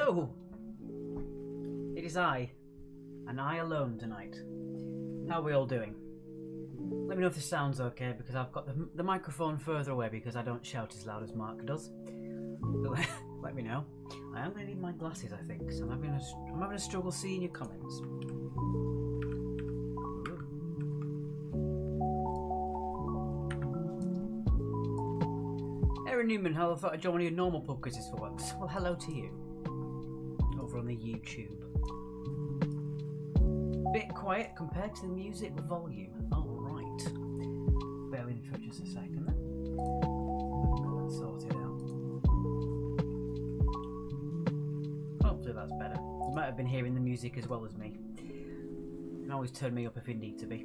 Hello! It is I, and I alone tonight. How are we all doing? Let me know if this sounds okay, because I've got the microphone further away because I don't shout as loud as Mark does. So let me know. I am going to need my glasses, I think, so I'm having a struggle seeing your comments. Aaron Newman, hello, I thought I'd join one of your normal pub quizzes for once. Well, hello to you. Over on the YouTube. Bit quiet compared to the music volume. Alright. Bear with me for just a second then. Get that sorted out. Hopefully that's better. You might have been hearing the music as well as me. You can always turn me up if you need to be.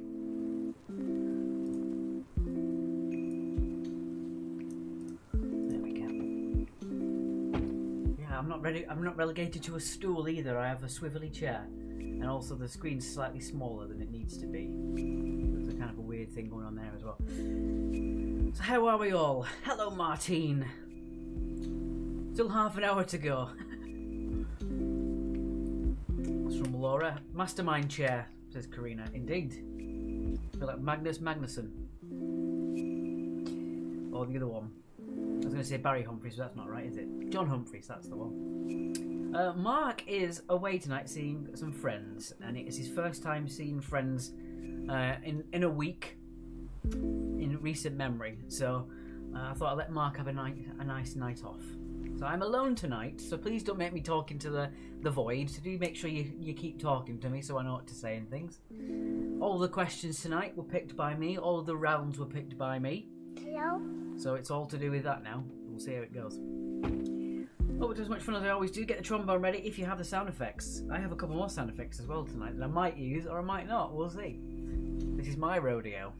I'm not relegated to a stool either. I have a swivelly chair, and also the screen's slightly smaller than it needs to be. There's a kind of a weird thing going on there as well. So how are we all? Hello, Martine. Still half an hour to go. That's from Laura. Mastermind chair, says Karina. Indeed. I feel like Magnus Magnusson. Or the other one. I was going to say Barry Humphries, but that's not right, is it? John Humphries, that's the one. Mark is away tonight seeing some friends, and it is his first time seeing friends in a week in recent memory. So I thought I'd let Mark have a nice night off. So I'm alone tonight, so please don't make me talk into the void. So do make sure you keep talking to me so I know what to say and things. All the questions tonight were picked by me. All the rounds were picked by me. Hello? So it's all to do with that now. We'll see how it goes. Hope it was as much fun as I always do. Get the trombone ready if you have the sound effects. I have a couple more sound effects as well tonight that I might use or I might not. We'll see. This is my rodeo.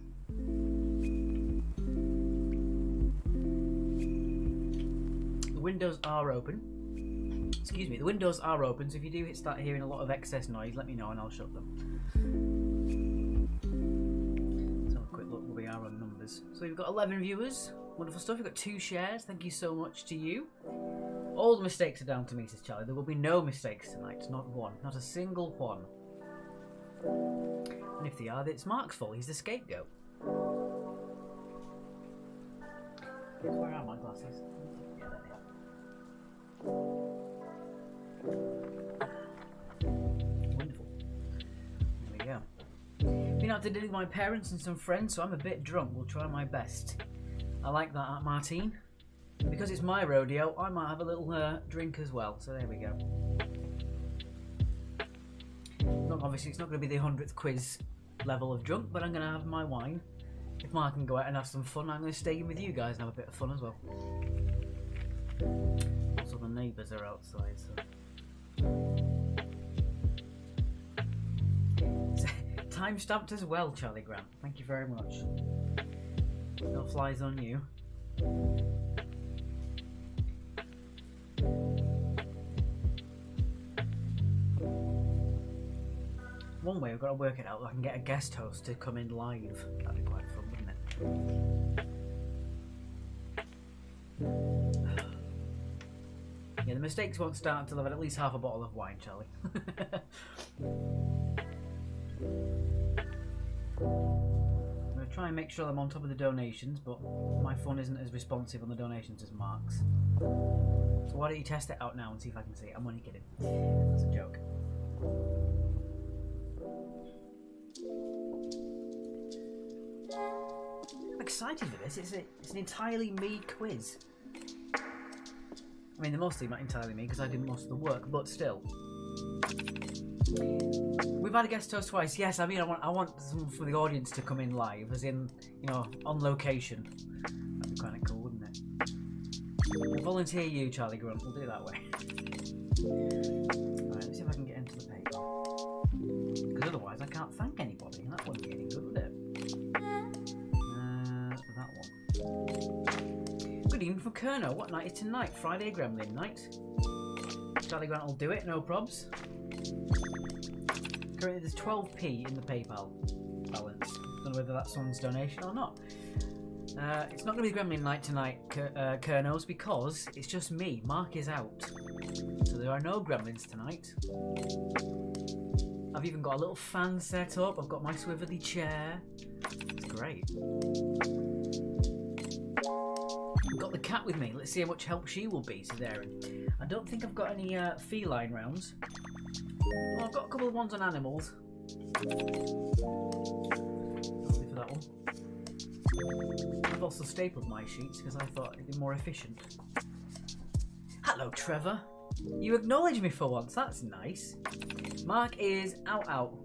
The windows are open. Excuse me, the windows are open, so if you do start hearing a lot of excess noise, let me know and I'll shut them. Let's have a quick look where we are on numbers. So we've got 11 viewers. Wonderful stuff. We've got 2 shares. Thank you so much to you. All the mistakes are down to me, says Charlie. There will be no mistakes tonight. Not one. Not a single one. And if they are, it's Mark's fault. He's the scapegoat. Yes, where are my glasses? Yeah, there they are. Wonderful. There we go. Been out to dinner with my parents and some friends, so I'm a bit drunk. We'll try my best. I like that, Martine. Because it's my rodeo, I might have a little drink as well. So there we go. Obviously, it's not going to be the 100th quiz level of drunk, but I'm going to have my wine. If Mark can go out and have some fun, I'm going to stay in with you guys and have a bit of fun as well. Also, the neighbours are outside, so... Time stamped as well, Charlie Grant. Thank you very much. No flies on you. One way we've got to work it out, I can get a guest host to come in live. That'd be quite fun, wouldn't it? Yeah, the mistakes won't start until I've had at least half a bottle of wine, Charlie. I'm going to try and make sure I'm on top of the donations, but my phone isn't as responsive on the donations as Mark's. So why don't you test it out now and see if I can see it? I'm only kidding. That's a joke. I'm excited for this. It's an entirely me quiz. I mean, they're mostly not entirely me because I did most of the work, but still. We've had a guest host twice. Yes, I mean, I want someone from the audience to come in live, as in, you know, on location. That'd be kind of cool, wouldn't it? We'll volunteer you, Charlie Grunt. We'll do it that way. Alright, let's see if I can get into the page. Because otherwise, I can't thank anybody, and that wouldn't be any good, would it? That one. Good evening from Kerno. What night is tonight? Friday Gremlin night. Charlie Grant will do it, no probs. Currently there's 12p in the PayPal balance. Don't know whether that's someone's donation or not. It's not going to be Gremlin night tonight, Kernos, because it's just me. Mark is out. So there are no gremlins tonight. I've even got a little fan set up. I've got my swivelly chair. It's great. I've got the cat with me. Let's see how much help she will be to Darren. I don't think I've got any feline rounds. Well, I've got a couple of ones on animals. Only for that one. I've also stapled my sheets because I thought it'd be more efficient. Hello, Trevor. You acknowledge me for once. That's nice. Mark is out.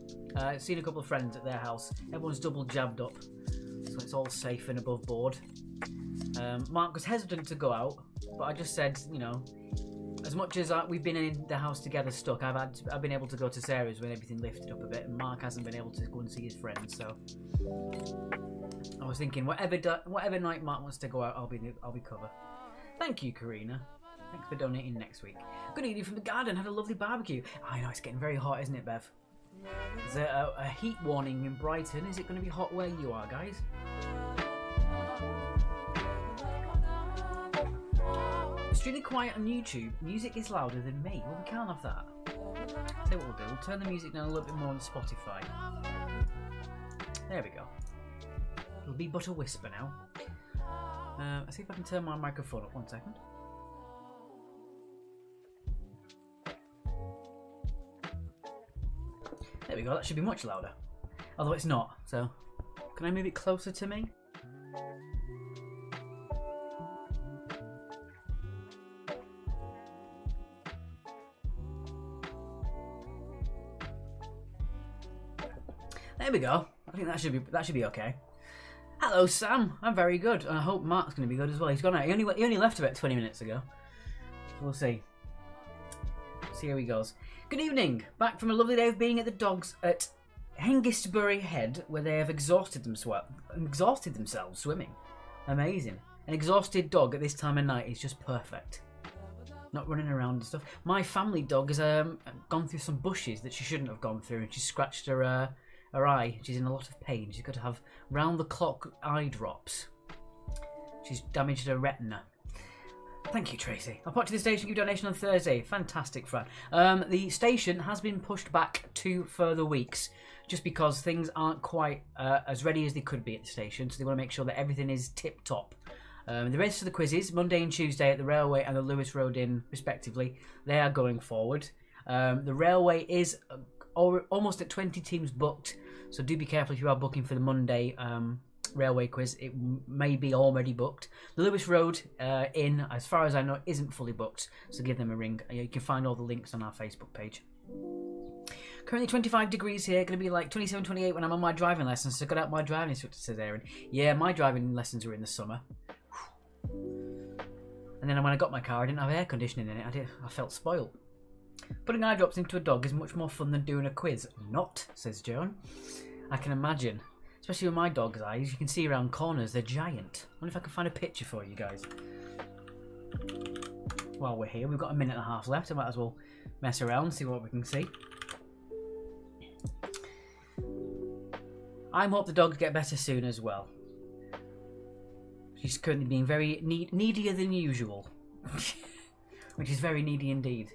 Seen a couple of friends at their house. Everyone's double jabbed up, so it's all safe and above board. Mark was hesitant to go out, but I just said, you know, as much as we've been in the house together stuck, I've been able to go to Sarah's when everything lifted up a bit, and Mark hasn't been able to go and see his friends. So I was thinking, whatever night Mark wants to go out, I'll be cover. Thank you, Karina. Thanks for donating next week. Good evening from the garden. Had a lovely barbecue. I know it's getting very hot, isn't it, Bev? There's a heat warning in Brighton. Is it going to be hot where you are, guys? It's really quiet on YouTube. Music is louder than me. Well, we can't have that. Tell you what we'll do. We'll turn the music down a little bit more on Spotify. There we go. It'll be but a whisper now. Let's see if I can turn my microphone up 1 second. There we go, that should be much louder. Although it's not, so... Can I move it closer to me? There we go. I think that should be okay. Hello, Sam. I'm very good. I hope Mark's going to be good as well. He's gone out. He only left about 20 minutes ago. So we'll see. See how he goes. Good evening. Back from a lovely day of being at the dogs at Hengistbury Head, where they have exhausted themselves swimming. Amazing. An exhausted dog at this time of night is just perfect. Not running around and stuff. My family dog has gone through some bushes that she shouldn't have gone through, and she scratched her eye. She's in a lot of pain. She's got to have round-the-clock eye drops. She's damaged her retina. Thank you, Tracy. I'll put to the station, give donation on Thursday. Fantastic, Fran. The station has been pushed back 2 further weeks, just because things aren't quite as ready as they could be at the station, so they want to make sure that everything is tip-top. The rest of the quizzes, Monday and Tuesday at the Railway and the Lewis Road Inn, respectively, they are going forward. The Railway is almost at 20 teams booked, so do be careful if you are booking for the Monday Railway quiz. It may be already booked. The Lewis Road Inn, as far as I know, isn't fully booked, so give them a ring. You can find all the links on our Facebook page. Currently 25 degrees here, going to be like 27, 28 when I'm on my driving lessons, so got out my driving instructor today, and yeah, my driving lessons were in the summer. And then when I got my car, I didn't have air conditioning in it. I felt spoiled. Putting eye drops into a dog is much more fun than doing a quiz. Not, says Joan. I can imagine. Especially with my dog's eyes, you can see around corners, they're giant. I wonder if I can find a picture for you guys. While we're here, we've got a minute and a half left. I might as well mess around, see what we can see. I hope the dogs get better soon as well. She's currently being very needier than usual. Which is very needy indeed.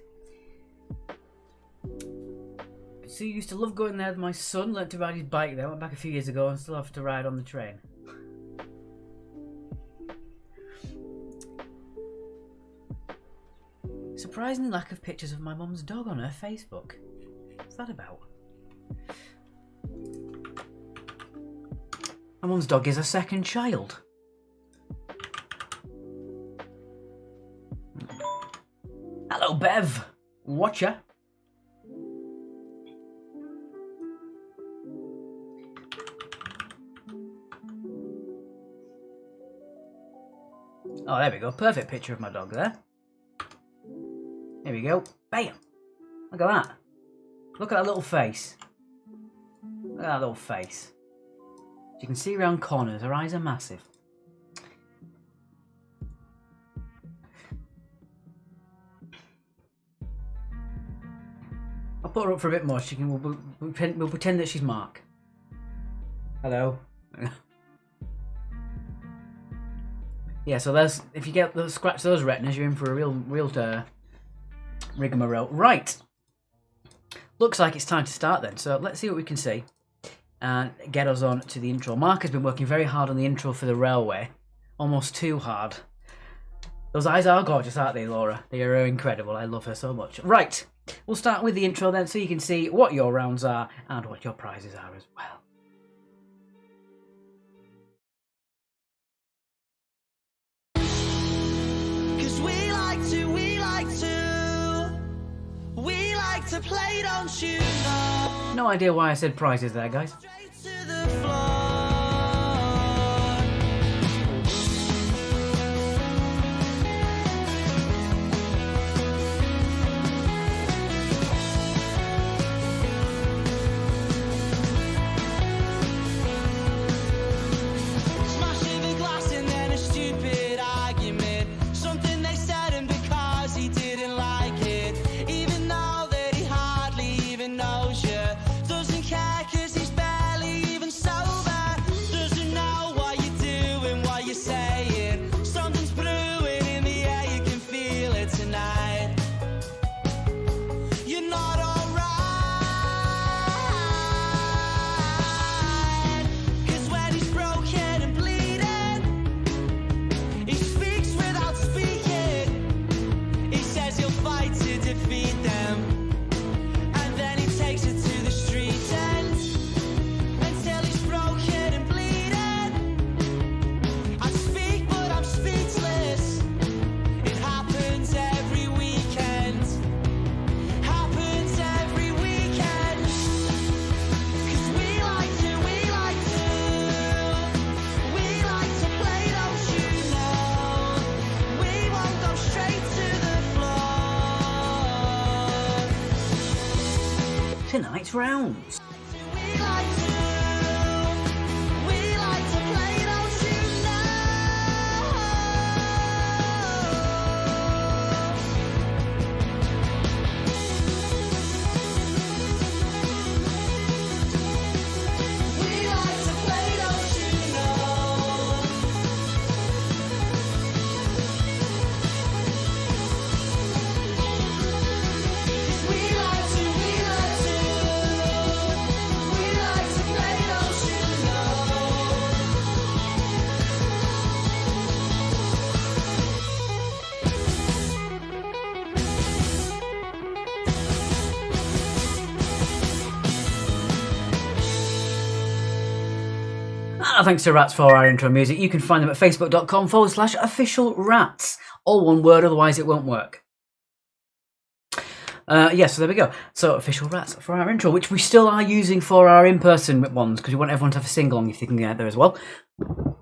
Sue used to love going there. My son learnt to ride his bike there. Went back a few years ago and still have to ride on the train. Surprising lack of pictures of my mum's dog on her Facebook. What's that about? My mum's dog is a second child. Hello, Bev. Watcher. Oh, there we go. Perfect picture of my dog there. There we go. Bam! Look at that. Look at that little face. Look at that little face. As you can see around corners, her eyes are massive. I'll put her up for a bit more. We'll pretend that she's Mark. Hello. Yeah, so there's, if you get scratch those retinas, you're in for a real rigmarole. Right. Looks like it's time to start then. So let's see what we can see and get us on to the intro. Mark has been working very hard on the intro for the railway, almost too hard. Those eyes are gorgeous, aren't they, Laura? They are incredible. I love her so much. Right, we'll start with the intro then, so you can see what your rounds are and what your prizes are as well. We like to play, don't you know? No idea why I said prizes there, guys. Straight to the floor. Smashing the glass and then a stupid argument. Something they said and because he didn't like it. Even though that he hardly even knows you. Doesn't care cause he's barely even sober. Doesn't know what you're doing, what you're saying. Something's brewing in the air, you can feel it tonight. You're not alright. Cause when he's broken and bleeding, he speaks without speaking. He says he'll fight to defeat them. And then he takes it to the street end until he's broken and bleeding. I speak but I'm speechless. It happens every weekend. Happens every weekend. Cause we like to play, don't you know? We won't go straight to the floor. Tonight's rounds. We like to play, don't you know? We like to play, don't you know? We like to play, don't you know? Thanks to Rats for our intro music. You can find them at facebook.com/officialrats. All one word, otherwise it won't work. Yeah, so there we go. So, Official Rats for our intro, which we still are using for our in-person ones, because we want everyone to have a sing-along if they can get out there as well. I'm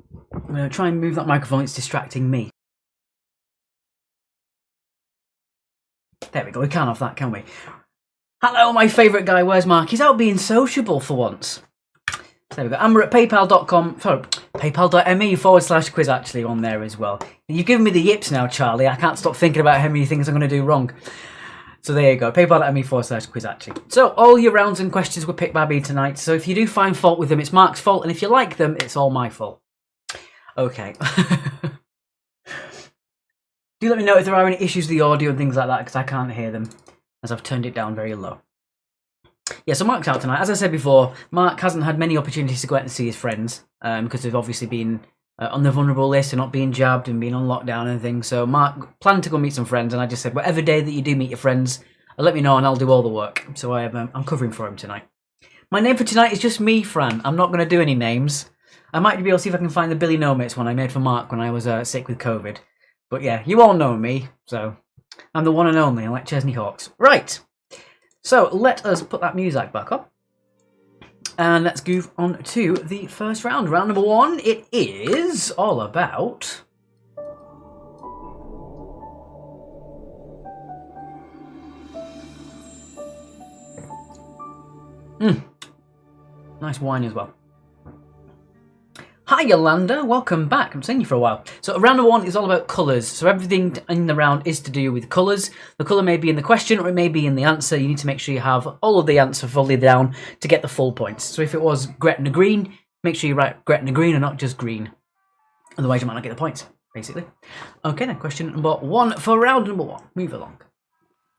going to try and move that microphone, it's distracting me. There we go, we can't have that, can we? Hello, my favourite guy, where's Mark? He's out being sociable for once. There we go. And we're at paypal.com, sorry, paypal.me/quiz actually on there as well. You've given me the yips now, Charlie. I can't stop thinking about how many things I'm going to do wrong. So there you go, paypal.me/quiz actually. So all your rounds and questions were picked by me tonight. So if you do find fault with them, it's Mark's fault. And if you like them, it's all my fault. Okay. Do let me know if there are any issues with the audio and things like that, because I can't hear them, as I've turned it down very low. Yeah, so Mark's out tonight. As I said before, Mark hasn't had many opportunities to go out and see his friends because they've obviously been on the vulnerable list and not being jabbed and being on lockdown and things. So Mark planned to go meet some friends, and I just said, whatever day that you do meet your friends, let me know and I'll do all the work. So I'm covering for him tonight. My name for tonight is just me, Fran. I'm not going to do any names. I might be able to see if I can find the Billy Nomates one I made for Mark when I was sick with COVID. But yeah, you all know me, so I'm the one and only. I'm like Chesney Hawks. Right. So let us put that music back up. And let's move on to the first round. Round number one, it is all about... Nice wine as well. Hi Yolanda, welcome back. I'm seeing you for a while. So round number one is all about colours. So everything in the round is to do with colours. The colour may be in the question or it may be in the answer. You need to make sure you have all of the answer fully down to get the full points. So if it was Gretna green, make sure you write Gretna green and not just green. Otherwise you might not get the points, basically. Okay, then question number 1 for round number 1. Move along.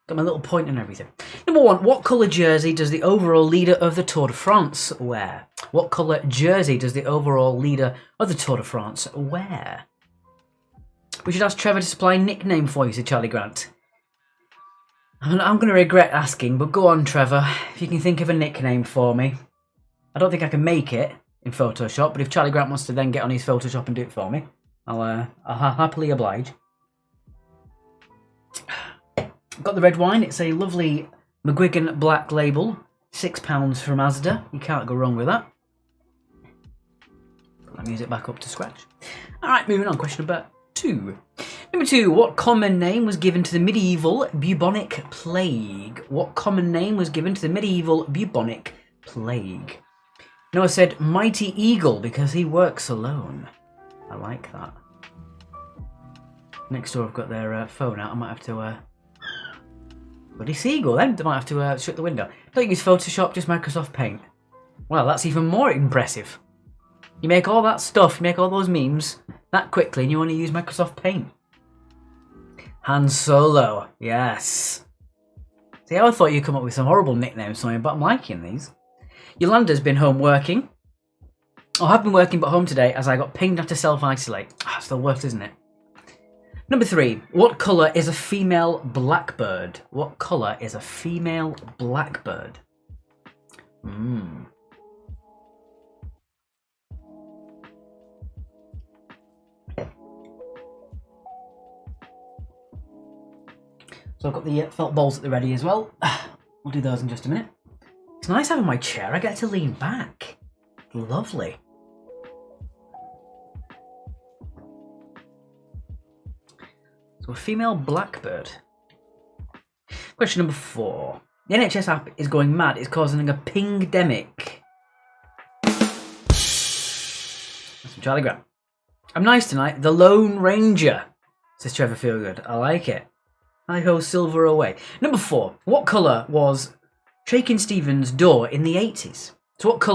Got my little point and everything. Number 1, what colour jersey does the overall leader of the Tour de France wear? What colour jersey does the overall leader of the Tour de France wear? We should ask Trevor to supply a nickname for you, said Charlie Grant. I'm going to regret asking, but go on, Trevor. If you can think of a nickname for me. I don't think I can make it in Photoshop, but if Charlie Grant wants to then get on his Photoshop and do it for me, I'll happily oblige. Got the red wine. It's a lovely McGuigan Black Label. £6 from Asda. You can't go wrong with that. Put my music back up to scratch. Alright, moving on. Question number 2. Number 2. What common name was given to the medieval bubonic plague? What common name was given to the medieval bubonic plague? Noah said Mighty Eagle because he works alone. I like that. Next door I've got their phone out. I might have to... Bloody seagull then. I might have to shut the window. Don't use Photoshop, just Microsoft Paint. Well, that's even more impressive. You make all that stuff, you make all those memes that quickly and you only use Microsoft Paint. Han Solo. Yes. See, I thought you'd come up with some horrible nicknames for me, but I'm liking these. Yolanda's been home working. Oh, I've been working but home today as I got pinged after self-isolate. It's the worst, isn't it? Number 3. What colour is a female blackbird? What colour is a female blackbird? So I've got the felt balls at the ready as well. We'll do those in just a minute. It's nice having my chair. I get to lean back. Lovely. So a female blackbird. Question number 4. The NHS app is going mad. It's causing a pingdemic. That's from Charlie Grant. I'm nice tonight. The Lone Ranger, says Trevor Feelgood. I like it. I go silver away. Number 4. What colour was Shakin' Stevens' door in the 80s? So what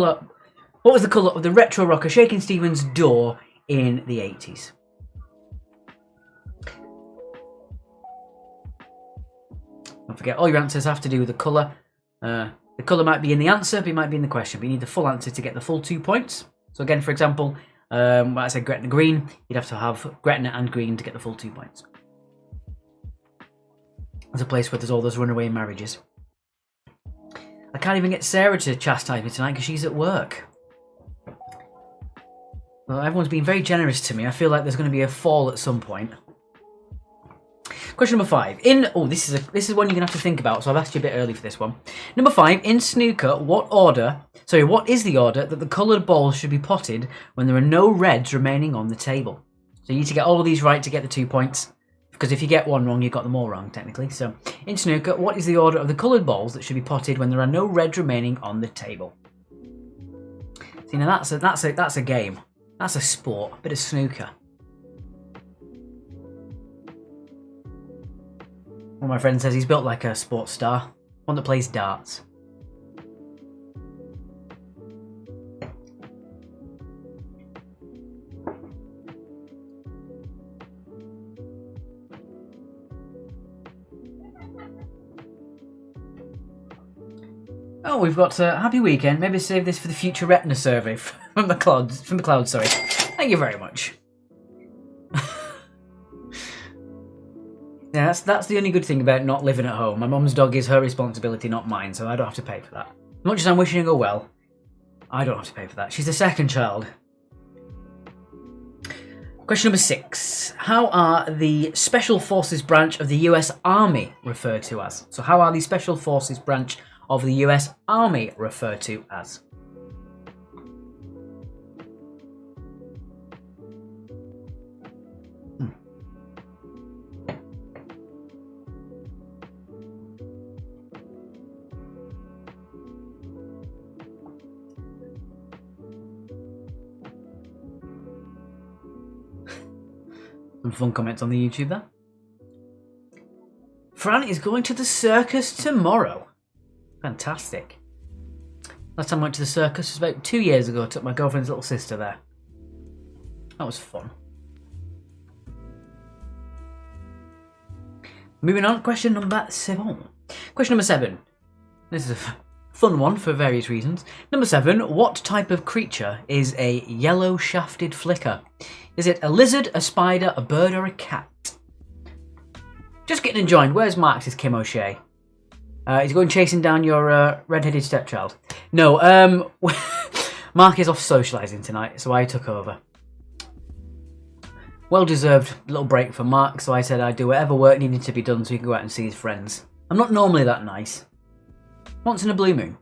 was the colour of the retro rocker Shakin' Stevens' door in the 80s? Don't forget, all your answers have to do with the colour. The colour might be in the answer, but it might be in the question. But you need the full answer to get the full 2 points. So again, for example, when I said Gretna Green, you'd have to have Gretna and Green to get the full 2 points. There's a place where there's all those runaway marriages. I can't even get Sarah to chastise me tonight because she's at work. Well, everyone's been very generous to me. I feel like there's going to be a fall at some point. Question number 5. This is one you're going to have to think about, so I've asked you a bit early for this one. Number 5. In snooker, what is the order that the coloured balls should be potted when there are no reds remaining on the table? So you need to get all of these right to get the 2 points. Because if you get one wrong, you've got them all wrong, technically. So, in snooker, what is the order of the coloured balls that should be potted when there are no reds remaining on the table? See, now that's a game. That's a sport. A bit of snooker. One of my friends says he's built like a sports star. One that plays darts. Oh, we've got a happy weekend. Maybe save this for the future retina survey from the clouds. Sorry. Thank you very much. Yeah, that's the only good thing about not living at home. My mum's dog is her responsibility, not mine, so I don't have to pay for that. As much as I'm wishing her well, I don't have to pay for that. She's the second child. Question number 6. How are the Special Forces branch of the US Army referred to as? So how are the Special Forces branch of the US Army referred to as? Some fun comments on the YouTube there. Fran is going to the circus tomorrow. Fantastic. Last time I went to the circus was about 2 years ago. I took my girlfriend's little sister there. That was fun. Moving on, question number 7. Question number 7. This is a fun one for various reasons. Number 7. What type of creature is a yellow shafted flicker? Is it a lizard, a spider, a bird, or a cat? Just getting enjoined. Where's Marx's Kim O'Shea? He's going chasing down your red-headed stepchild. No, Mark is off socialising tonight, so I took over. Well-deserved little break for Mark, so I said I'd do whatever work needed to be done so he could go out and see his friends. I'm not normally that nice. Once in a blue moon.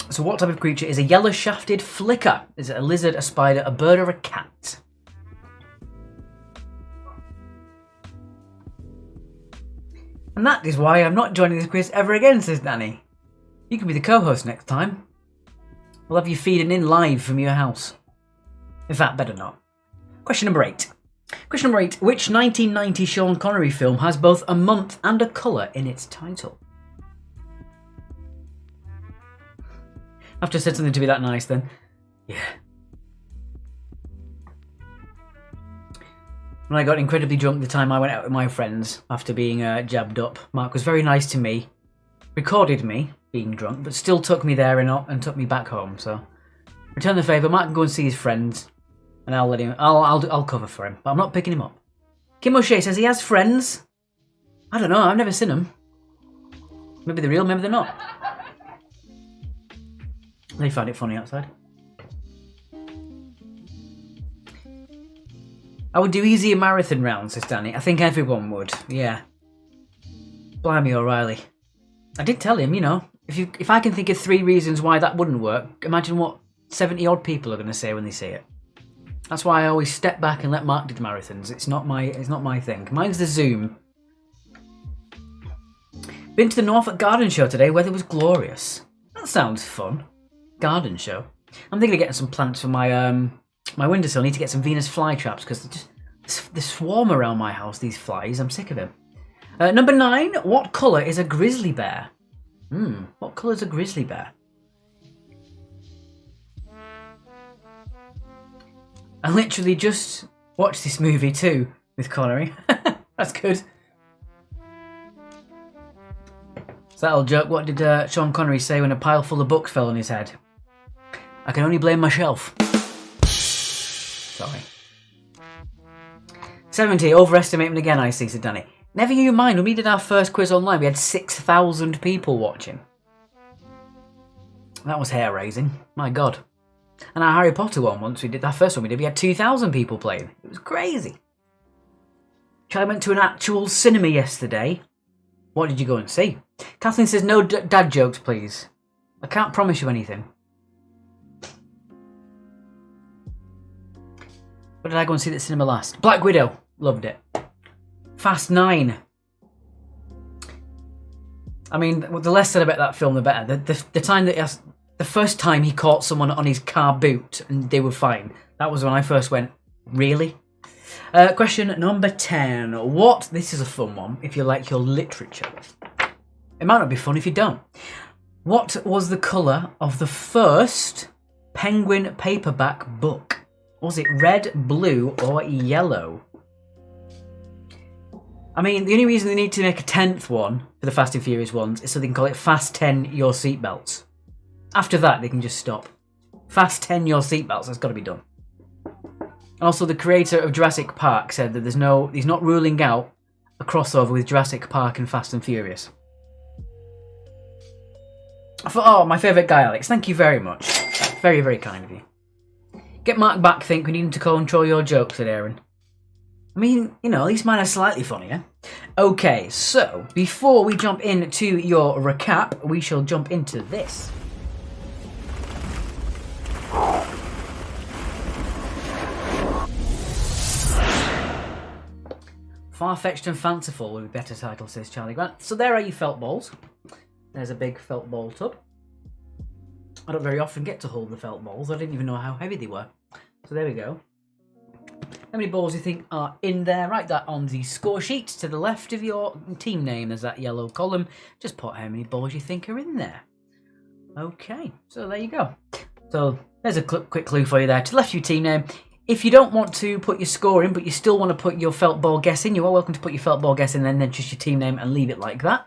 So what type of creature is a yellow shafted flicker? Is it a lizard, a spider, a bird, or a cat? And that is why I'm not joining this quiz ever again, says Danny. You can be the co-host next time. We'll have you feeding in live from your house. In fact, better not. Question number 8. Question number 8. Which 1990 Sean Connery film has both a month and a colour in its title? After I said something to be that nice then. Yeah. When I got incredibly drunk the time I went out with my friends after being jabbed up, Mark was very nice to me, recorded me being drunk, but still took me there and took me back home. So, return the favour. Mark can go and see his friends, and I'll let him. I'll cover for him, but I'm not picking him up. Kim O'Shea says he has friends. I don't know. I've never seen them. Maybe they're real. Maybe they're not. They find it funny outside. I would do easier marathon rounds, says Danny. I think everyone would, yeah. Blimey O'Reilly. I did tell him, you know, if I can think of 3 reasons why that wouldn't work, imagine what 70 odd people are going to say when they see it. That's why I always step back and let Mark do the marathons. It's not my thing. Mine's the Zoom. Been to the Norfolk Garden Show today. Weather was glorious. That sounds fun. Garden show. I'm thinking of getting some plants for my my windowsill. I need to get some Venus flytraps because they swarm around my house, these flies. I'm sick of them. Number 9. What colour is a grizzly bear? What colour is a grizzly bear? I literally just watched this movie too with Connery. That's good. So that old joke. What did Sean Connery say when a pile full of books fell on his head? I can only blame myself. Sorry. 70. Overestimate me again, I see, said Danny. Never you mind, when we did our first quiz online, we had 6,000 people watching. That was hair-raising. My God. And our Harry Potter one, once we did that first one we did, we had 2,000 people playing. It was crazy. Charlie went to an actual cinema yesterday. What did you go and see? Kathleen says, no dad jokes, please. I can't promise you anything. What did I go and see at the cinema last? Black Widow. Loved it. Fast 9. I mean, the less said about that film, the better. The time that the first time he caught someone on his car boot and they were fine. That was when I first went, really? Question number 10. What? This is a fun one if you like your literature. It might not be fun if you don't. What was the colour of the first Penguin paperback book? Was it red, blue, or yellow? I mean, the only reason they need to make a 10th one for the Fast and Furious ones is so they can call it Fast 10 Your Seatbelts. After that, they can just stop. Fast 10 Your Seatbelts, that's got to be done. Also, the creator of Jurassic Park said that he's not ruling out a crossover with Jurassic Park and Fast and Furious. I thought, oh, my favourite guy, Alex. Thank you very much. Very, very kind of you. Get Mark back, think we need him to control your jokes, said Aaron. I mean, you know, at least mine are slightly funnier. Okay, so, before we jump into your recap, we shall jump into this. Far-fetched and fanciful would be a better title, says Charlie Grant. So there are your felt balls. There's a big felt ball tub. I don't very often get to hold the felt balls. I didn't even know how heavy they were. So there we go. How many balls do you think are in there? Write that on the score sheet to the left of your team name. There's that yellow column. Just put how many balls you think are in there. Okay, so there you go. So there's a quick clue for you there. To the left of your team name, if you don't want to put your score in, but you still want to put your felt ball guess in, you are welcome to put your felt ball guess in and then just your team name and leave it like that.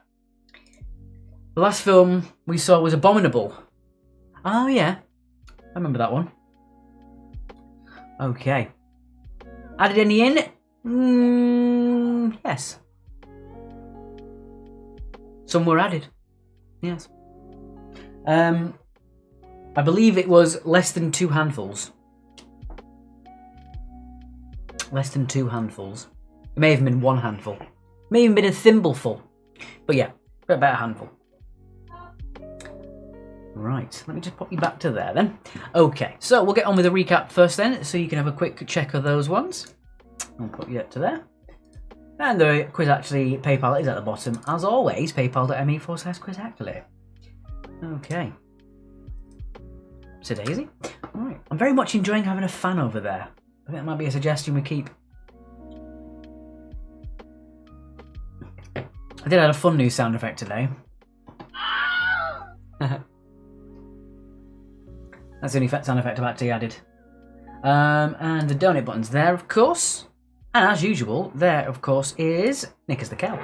The last film we saw was Abominable. Oh yeah, I remember that one. Okay. Added any in? Yes. Some were added. Yes. I believe it was less than 2 handfuls. Less than 2 handfuls. It may have been 1 handful. It may have been a thimbleful. But yeah, about a handful. Right, let me just pop you back to there then. Okay, so we'll get on with the recap first then, so you can have a quick check of those ones. I'll put you up to there. And the quiz actually, PayPal is at the bottom. As always, paypal.me/quizactually. Okay. So Daisy. Alright, I'm very much enjoying having a fan over there. I think that might be a suggestion we keep. I did add a fun new sound effect today. That's the only sound effect I've actually added. And the donate button's there, of course. And as usual, there, of course, is Knickers the cow.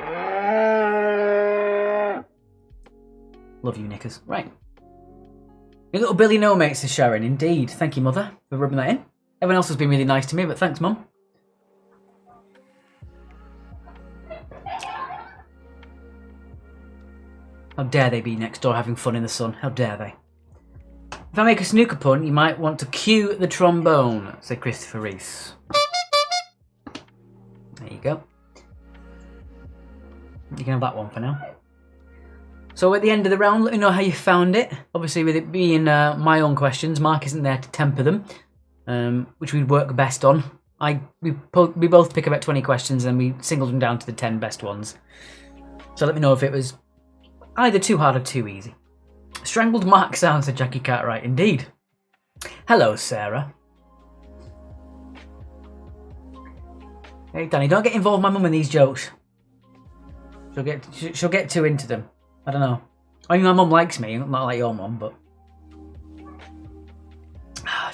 Love you, Knickers. Right. Your little Billy No Mates, says Sharon. Indeed. Thank you, Mother, for rubbing that in. Everyone else has been really nice to me, but thanks, Mum. How dare they be next door having fun in the sun? How dare they? If I make a snooker pun, you might want to cue the trombone, said Christopher Reese. There you go. You can have that one for now. So at the end of the round, let me know how you found it. Obviously, with it being my own questions, Mark isn't there to temper them, which we'd work best on. We both pick about 20 questions and we singled them down to the 10 best ones. So let me know if it was either too hard or too easy. Strangled Mark sounds, said Jackie Cartwright. Indeed. Hello, Sarah. Hey, Danny, don't get involved with my mum in these jokes. She'll get too into them. I don't know. I mean, my mum likes me, not like your mum, but...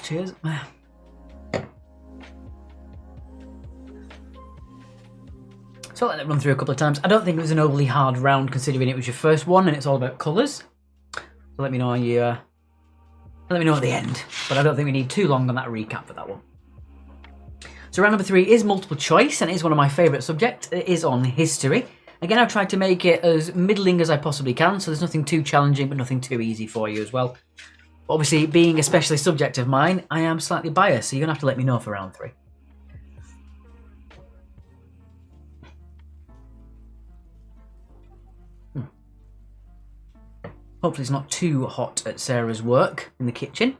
cheers. So I'll let it run through a couple of times. I don't think it was an overly hard round considering it was your first one and it's all about colours. So let me know let me know at the end. But I don't think we need too long on that recap for that one. So round number 3 is multiple choice and it is one of my favourite subjects. It is on history. Again, I've tried to make it as middling as I possibly can, so there's nothing too challenging but nothing too easy for you as well. Obviously, being a specialist subject of mine, I am slightly biased, so you're going to have to let me know for round 3. Hopefully it's not too hot at Sarah's work in the kitchen.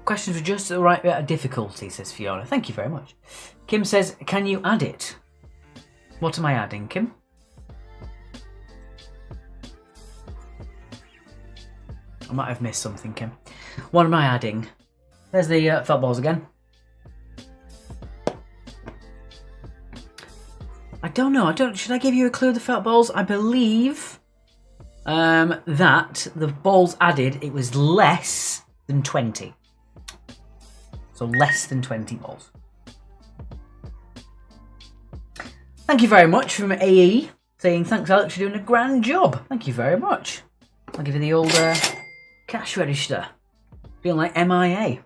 Questions were just the right bit of difficulty, says Fiona. Thank you very much. Kim says, can you add it? What am I adding, Kim? I might have missed something, Kim. What am I adding? There's the felt balls again. I don't know. Should I give you a clue of the felt balls? I believe that the balls added, it was less than 20. So less than 20 balls. Thank you very much from AE, saying, thanks Alex, you're doing a grand job. Thank you very much. I'll give you the old cash register. Feeling like MIA.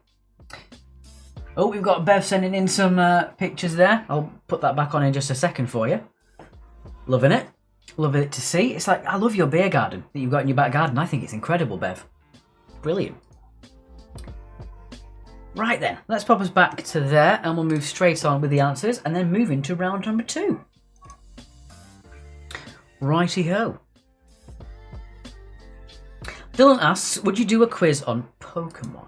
Oh, we've got Bev sending in some pictures there. I'll put that back on in just a second for you. Loving it. Loving it to see. It's like, I love your beer garden that you've got in your back garden. I think it's incredible, Bev. Brilliant. Right then, let's pop us back to there and we'll move straight on with the answers and then move into round number 2. Righty-ho. Dylan asks, would you do a quiz on Pokemon?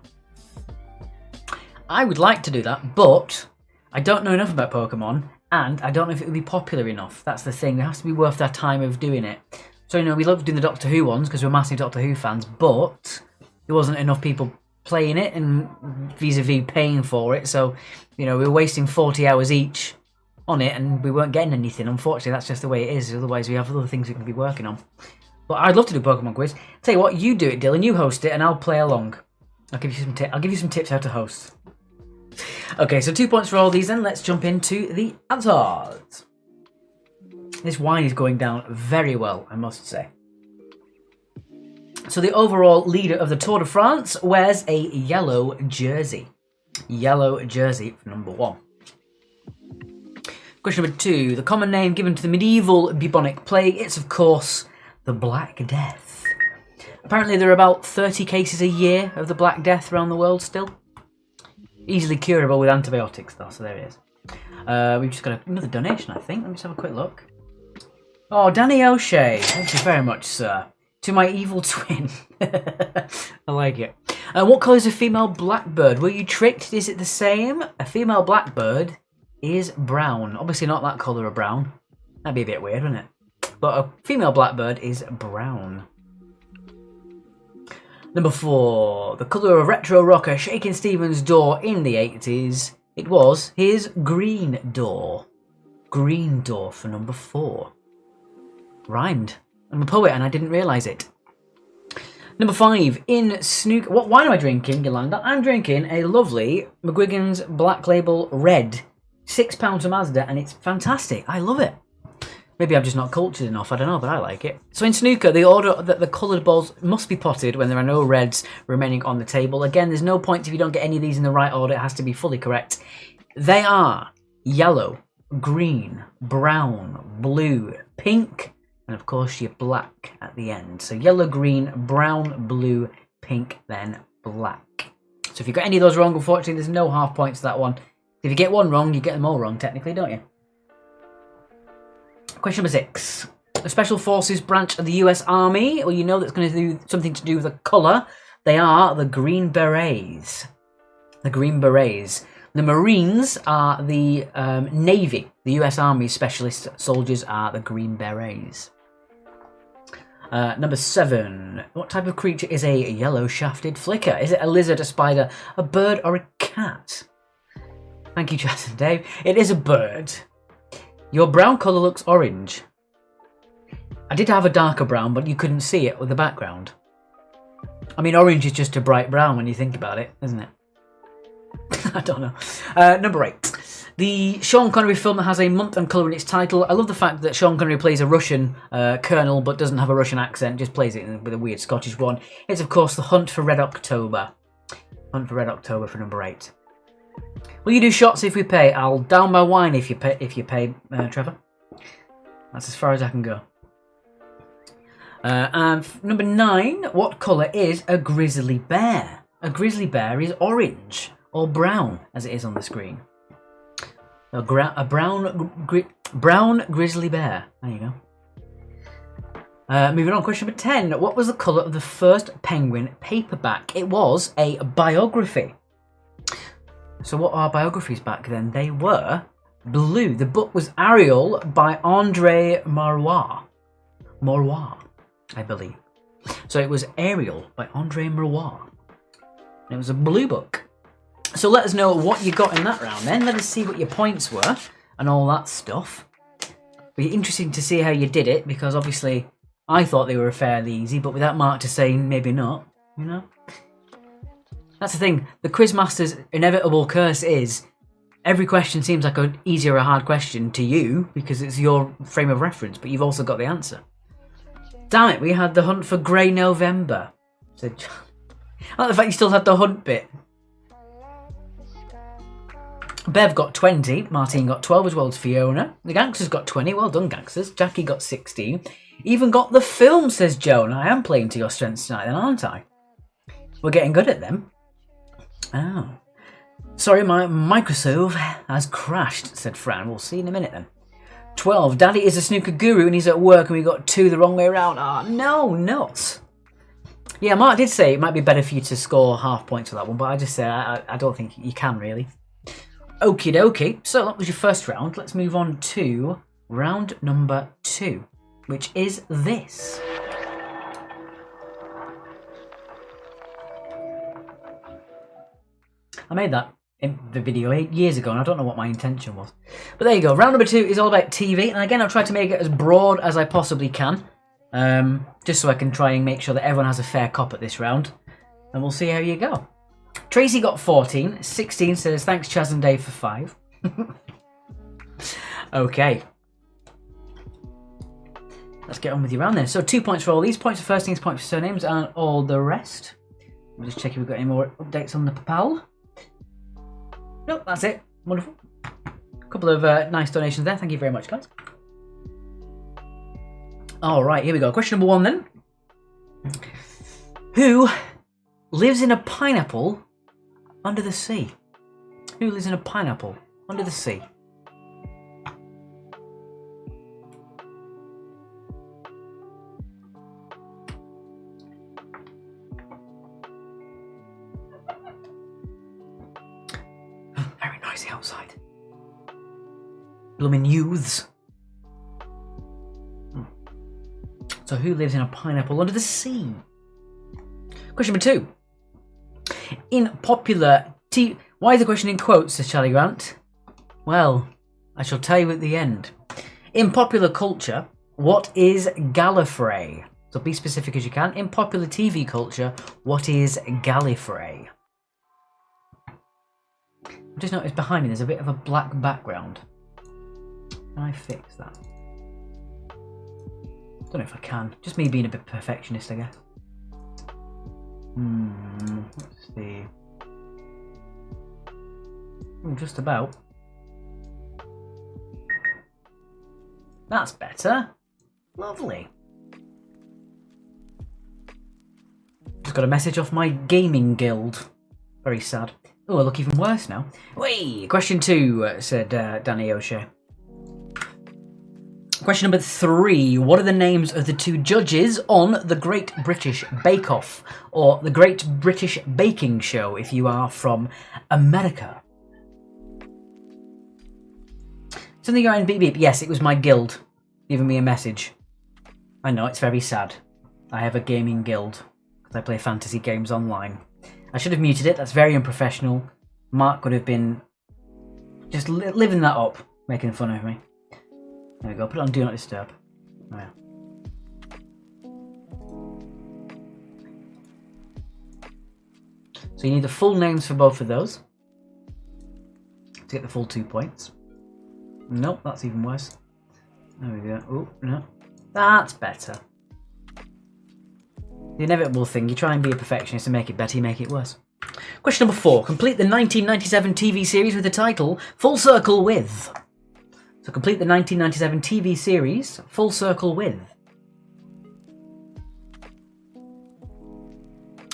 I would like to do that, but I don't know enough about Pokemon and I don't know if it would be popular enough. That's the thing. It has to be worth our time of doing it. So, you know, we love doing the Doctor Who ones because we're massive Doctor Who fans, but there wasn't enough people playing it and vis-a-vis paying for it. So, you know, we were wasting 40 hours each on it and we weren't getting anything. Unfortunately, that's just the way it is. Otherwise, we have other things we can be working on. But I'd love to do Pokemon quiz. Tell you what, you do it, Dylan. You host it and I'll play along. I'll give you some tips how to host. Okay, so 2 points for all these then. Let's jump into the answers. This wine is going down very well, I must say. So the overall leader of the Tour de France wears a yellow jersey. Yellow jersey for number 1. Question number 2. The common name given to the medieval bubonic plague, it's of course the Black Death. Apparently there are about 30 cases a year of the Black Death around the world still. Easily curable with antibiotics though, so there it is. We've just got another donation, I think. Let me just have a quick look. Oh, Danny O'Shea. Thank you very much, sir. To my evil twin. I like it. What colour is a female blackbird? Were you tricked? Is it the same? A female blackbird is brown. Obviously not that colour of brown. That'd be a bit weird, wouldn't it? But a female blackbird is brown. Number 4. The colour of retro rocker Shakin' Stevens' door in the 80s. It was his green door. Green door for number 4. Rhymed. I'm a poet and I didn't realise it. Number 5. In snooker... What wine am I drinking, Yolanda? I'm drinking a lovely McGuigan's Black Label Red. £6 for Mazda and it's fantastic. I love it. Maybe I'm just not cultured enough, I don't know, but I like it. So in snooker, the order that the coloured balls must be potted when there are no reds remaining on the table. Again, there's no points if you don't get any of these in the right order. It has to be fully correct. They are yellow, green, brown, blue, pink, and of course your black at the end. So yellow, green, brown, blue, pink, then black. So if you got any of those wrong, unfortunately, there's no half points for that one. If you get one wrong, you get them all wrong, technically, don't you? Question number 6. The Special Forces branch of the US Army. Well, you know that's going to do something to do with the colour. They are the Green Berets. The Green Berets. The Marines are the Navy. The US Army specialist soldiers are the Green Berets. Number 7. What type of creature is a yellow-shafted flicker? Is it a lizard, a spider, a bird, or a cat? Thank you, Justin Dave. It is a bird. Your brown colour looks orange. I did have a darker brown, but you couldn't see it with the background. I mean, orange is just a bright brown when you think about it, isn't it? I don't know. Number 8. The Sean Connery film that has a month and colour in its title. I love the fact that Sean Connery plays a Russian colonel, but doesn't have a Russian accent, just plays it with a weird Scottish one. It's, of course, The Hunt for Red October. Hunt for Red October for number 8. Will you do shots if we pay? I'll down my wine if you pay, Trevor. That's as far as I can go. And number 9, what colour is a grizzly bear? A grizzly bear is orange or brown, as it is on the screen. A brown grizzly bear. There you go. Moving on, question number 10. What was the colour of the first Penguin paperback? It was a biography. So what are biographies back then? They were blue. The book was Ariel by André Maurois. Maurois, I believe. So it was Ariel by André Maurois. And it was a blue book. So let us know what you got in that round then. Let us see what your points were and all that stuff. It'll be interesting to see how you did it, because obviously I thought they were fairly easy, but with that mark to say maybe not, you know? That's the thing. The Quizmaster's inevitable curse is every question seems like an easy or a hard question to you because it's your frame of reference, but you've also got the answer. Damn it, we had the hunt for Grey November. Said John. I like the fact you still had the hunt bit. Bev got 20, Martine got 12 as well as Fiona. The Gangsters got 20, well done Gangsters. Jackie got 16. Even got the film, says Joan. I am playing to your strengths tonight then, aren't I? We're getting good at them. Oh. Sorry, my Microsoft has crashed, said Fran. We'll see in a minute then. 12. Daddy is a snooker guru and he's at work and we got 2 the wrong way around. Ah, no, not. Yeah, Mark did say it might be better for you to score half points for that one, but I just say I don't think you can really. Okie dokie. So that was your first round. Let's move on to round number 2, which is this. I made that in the video 8 years ago, and I don't know what my intention was. But there you go. Round number 2 is all about TV, and again, I'll try to make it as broad as I possibly can, just so I can try and make sure that everyone has a fair cop at this round, and we'll see how you go. Tracy got 14. 16 says, thanks Chaz and Dave for 5. Okay. Let's get on with your round then. So 2 points for all these. Points for first names, points for surnames, and all the rest. We'll just check if we've got any more updates on the PayPal. Nope, that's it. Wonderful. A couple of nice donations there. Thank you very much, guys. All right, here we go. Question number 1 then. Who lives in a pineapple under the sea? Who lives in a pineapple under the sea? Very noisy outside. Blooming youths. So who lives in a pineapple under the sea? Question number 2. In popular why is the question in quotes, says Charlie Grant? Well, I shall tell you at the end. In popular culture, what is Gallifrey? So be specific as you can. In popular TV culture, what is Gallifrey? I just noticed behind me there's a bit of a black background. Can I fix that? Don't know if I can. Just me being a bit perfectionist, I guess. Let's see. Just about. That's better. Lovely. Just got a message off my gaming guild. Very sad. Oh, I look even worse now. Wait, question 2, said Danny O'Shea. Question number 3. What are the names of the 2 judges on the Great British Bake Off? Or the Great British Baking Show if you are from America? Something going beep beep. Yes, it was my guild giving me a message. I know, it's very sad. I have a gaming guild because I play fantasy games online. I should have muted it. That's very unprofessional. Mark would have been just living that up, making fun of me. There we go. Put it on Do Not Disturb. Oh, yeah. So you need the full names for both of those to get the full 2 points. Nope, that's even worse. There we go. Oh, no. That's better. The inevitable thing, you try and be a perfectionist and make it better, you make it worse. Question number 4. Complete the 1997 TV series with the title Full Circle With. So complete the 1997 TV series Full Circle With.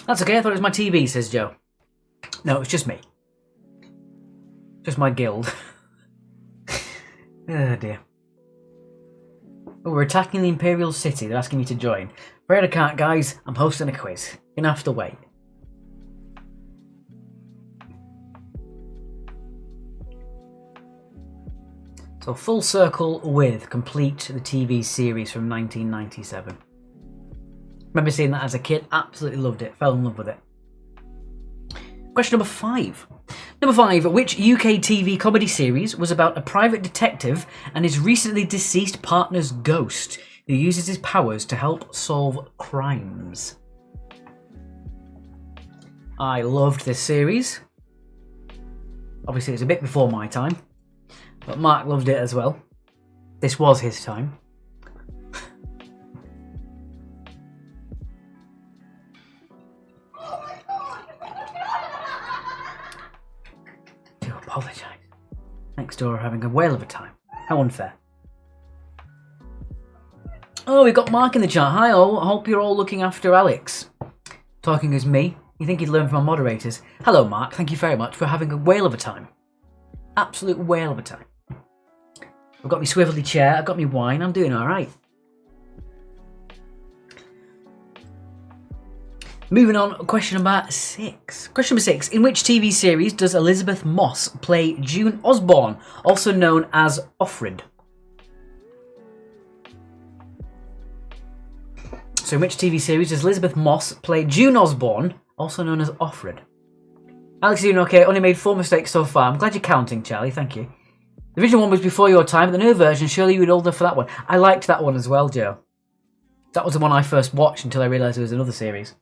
That's okay, I thought it was my TV, says Joe. No, it's just me. Just my guild. Oh dear. Oh, we're attacking the Imperial City. They're asking me to join. Afraid I can't, guys. I'm hosting a quiz. You're gonna have to wait. So Full Circle With. Complete the TV series from 1997. Remember seeing that as a kid. Absolutely loved it. Fell in love with it. Question number 5. Number 5. Which UK TV comedy series was about a private detective and his recently deceased partner's ghost who uses his powers to help solve crimes? I loved this series. Obviously it's a bit before my time, but Mark loved it as well. This was his time. Apologise. Next door are having a whale of a time. How unfair. Oh, we got Mark in the chat. Hi all, I hope you're all looking after Alex. Talking as me. You think he'd learn from our moderators. Hello Mark, thank you very much for having a whale of a time. Absolute whale of a time. I've got my swivelly chair, I've got my wine, I'm doing alright. Moving on, question number 6. Question number 6. In which TV series does Elizabeth Moss play June Osborne, also known as Offred? So in which TV series does Elizabeth Moss play June Osborne, also known as Offred? Alex is doing okay, only made 4 mistakes so far. I'm glad you're counting, Charlie, thank you. The original one was before your time, but the new version, surely you were older for that one. I liked that one as well, Joe. That was the one I first watched until I realised there was another series.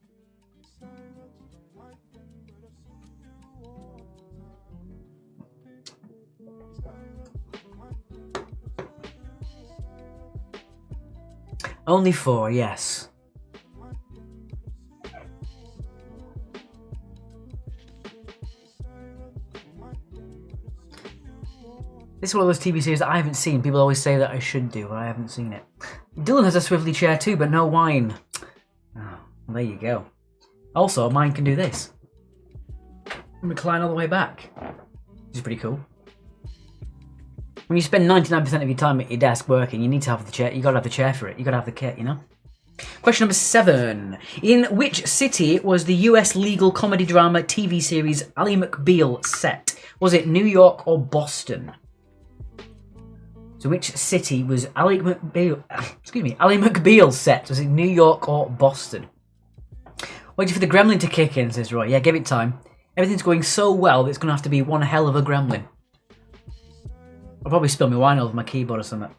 Only 4, yes. This is one of those TV series that I haven't seen. People always say that I should do, but I haven't seen it. Dylan has a swivelly chair too, but no wine. Oh, well, there you go. Also, mine can do this. Recline all the way back. Which is pretty cool. When you spend 99% of your time at your desk working, you need to have the chair. You gotta have the chair for it. You gotta have the kit, you know? Question number 7. In which city was the US legal comedy drama TV series Ally McBeal set? Was it New York or Boston? So which city was Ally McBeal set? Was it New York or Boston? Waiting for the gremlin to kick in, says Roy. Yeah, give it time. Everything's going so well that it's going to have to be one hell of a gremlin. I'll probably spill my wine over my keyboard or something.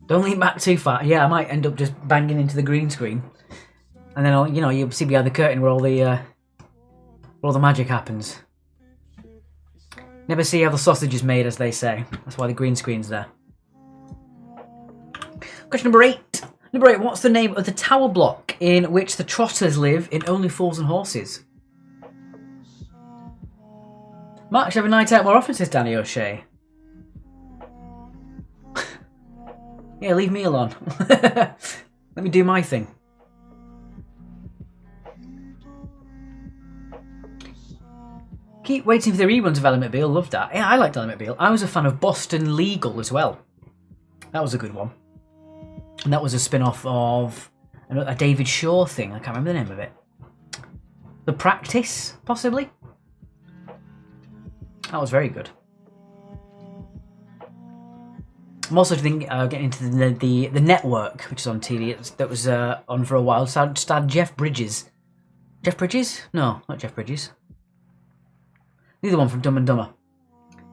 Don't lean back too far. Yeah, I might end up just banging into the green screen, and then you'll see behind the curtain where all the magic happens. Never see how the sausage is made, as they say. That's why the green screen's there. Question number 8. Number 8. What's the name of the tower block in which the Trotters live in Only Fools and Horses? Mark should have a night out more often, says Danny O'Shea. Yeah, leave me alone. Let me do my thing. Keep waiting for the reruns of Ally McBeal. Loved that. Yeah, I liked Ally McBeal. I was a fan of Boston Legal as well. That was a good one. And that was a spin-off of a David Shaw thing. I can't remember the name of it. The Practice, possibly? That was very good. I'm also getting into the Network, which is on TV. That was on for a while. Starred Jeff Bridges. Jeff Bridges? No, not Jeff Bridges. The other one from Dumb and Dumber.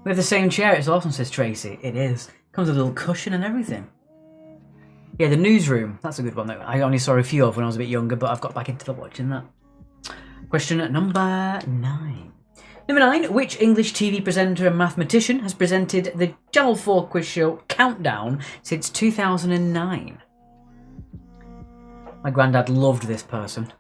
We have the same chair. It's awesome, says Tracy. It is. Comes with a little cushion and everything. Yeah, The Newsroom. That's a good one. I only saw a few of when I was a bit younger, but I've got back into watching that. Question number 9. Number 9, which English TV presenter and mathematician has presented the Channel 4 quiz show Countdown since 2009? My granddad loved this person.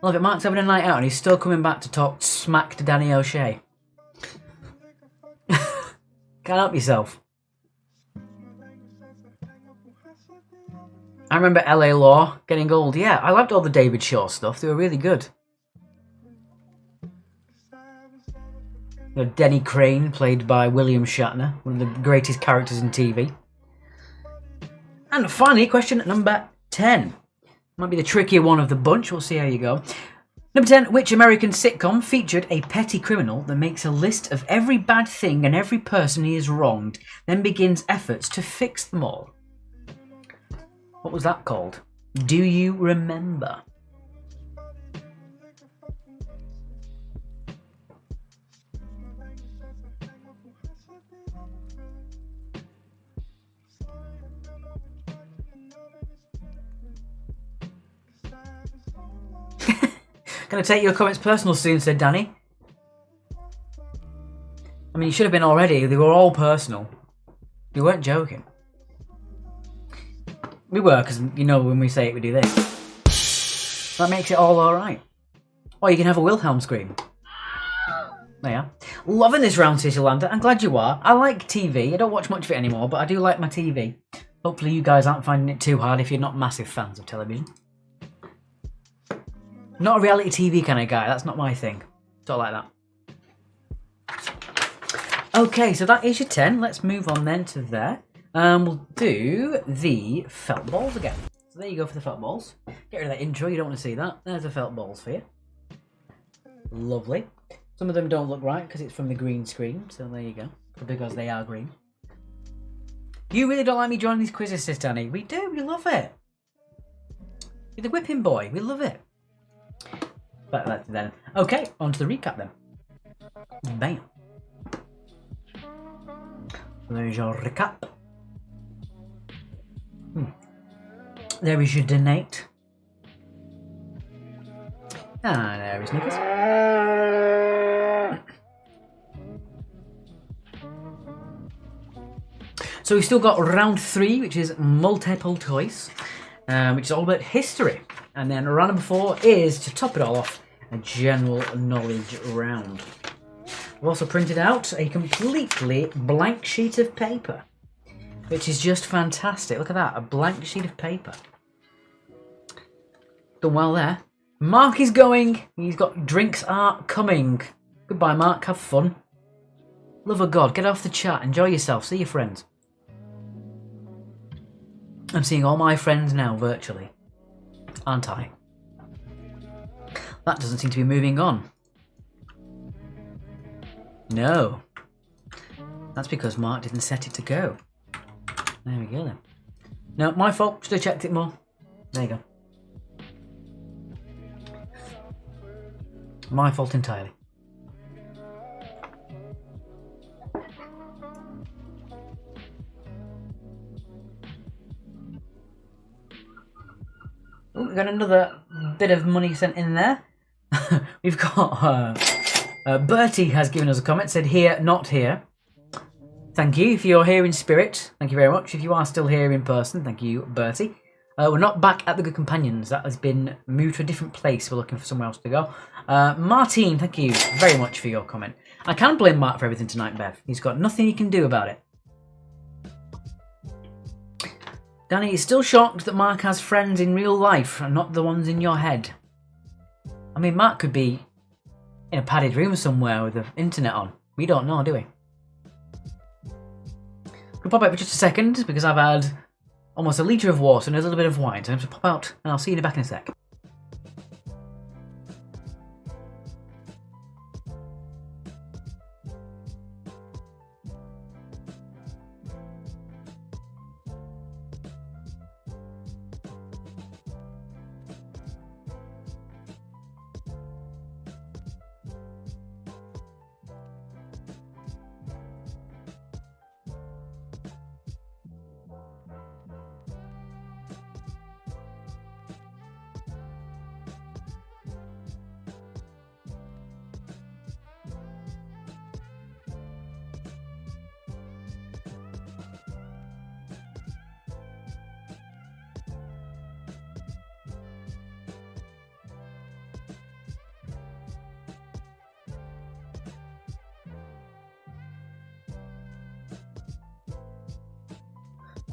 I love it. Mark's having a night out and he's still coming back to talk smack to Danny O'Shea. Can't help yourself. I remember LA Law, Getting Old. Yeah, I liked all the David Shaw stuff. They were really good. Denny Crane, played by William Shatner, one of the greatest characters in TV. And finally, question number 10. Might be the trickier one of the bunch. We'll see how you go. Number 10. Which American sitcom featured a petty criminal that makes a list of every bad thing and every person he has wronged, then begins efforts to fix them all? What was that called? Do you remember? Gonna take your comments personal soon, said Danny. I mean, you should have been already. They were all personal. We weren't joking. We were, because, you know, when we say it, we do this. That makes it all alright. Or you can have a Wilhelm scream. There you are. Loving this round, says Yolanda. I'm glad you are. I like TV. I don't watch much of it anymore, but I do like my TV. Hopefully you guys aren't finding it too hard if you're not massive fans of television. Not a reality TV kind of guy. That's not my thing. It's not like that. Okay, so that is your 10. Let's move on then to there. We'll do the felt balls again. So there you go for the felt balls. Get rid of that intro. You don't want to see that. There's the felt balls for you. Lovely. Some of them don't look right because it's from the green screen. So there you go. Because they are green. You really don't like me joining these quizzes, Sis Danny. We do. We love it. You're the whipping boy. We love it. But then. Okay, on to the recap then. Bam. There's your recap. There is your donate. And there is Nicholas. So we've still got round 3, which is multiple choice, which is all about history. And then round number 4 is, to top it all off, a general knowledge round. I've also printed out a completely blank sheet of paper, which is just fantastic. Look at that, a blank sheet of paper. Done well there. Mark is going. He's got drinks are coming. Goodbye, Mark. Have fun. Love of God. Get off the chat. Enjoy yourself. See your friends. I'm seeing all my friends now virtually. Aren't I? That doesn't seem to be moving on. No. That's because Mark didn't set it to go. There we go then. No, my fault. Should have checked it more. There you go. My fault entirely. Oh, we've got another bit of money sent in there. We've got Bertie has given us a comment, said here, not here. Thank you. If you're here in spirit, thank you very much. If you are still here in person, thank you, Bertie. We're not back at the Good Companions. That has been moved to a different place. We're looking for somewhere else to go. Martine, thank you very much for your comment. I can't blame Mark for everything tonight, Bev. He's got nothing he can do about it. Danny is still shocked that Mark has friends in real life and not the ones in your head. I mean, Mark could be in a padded room somewhere with the internet on. We don't know, do we? I'll pop out for just a second because I've had almost a litre of water and a little bit of wine. So I'm going to pop out and I'll see you back in a sec.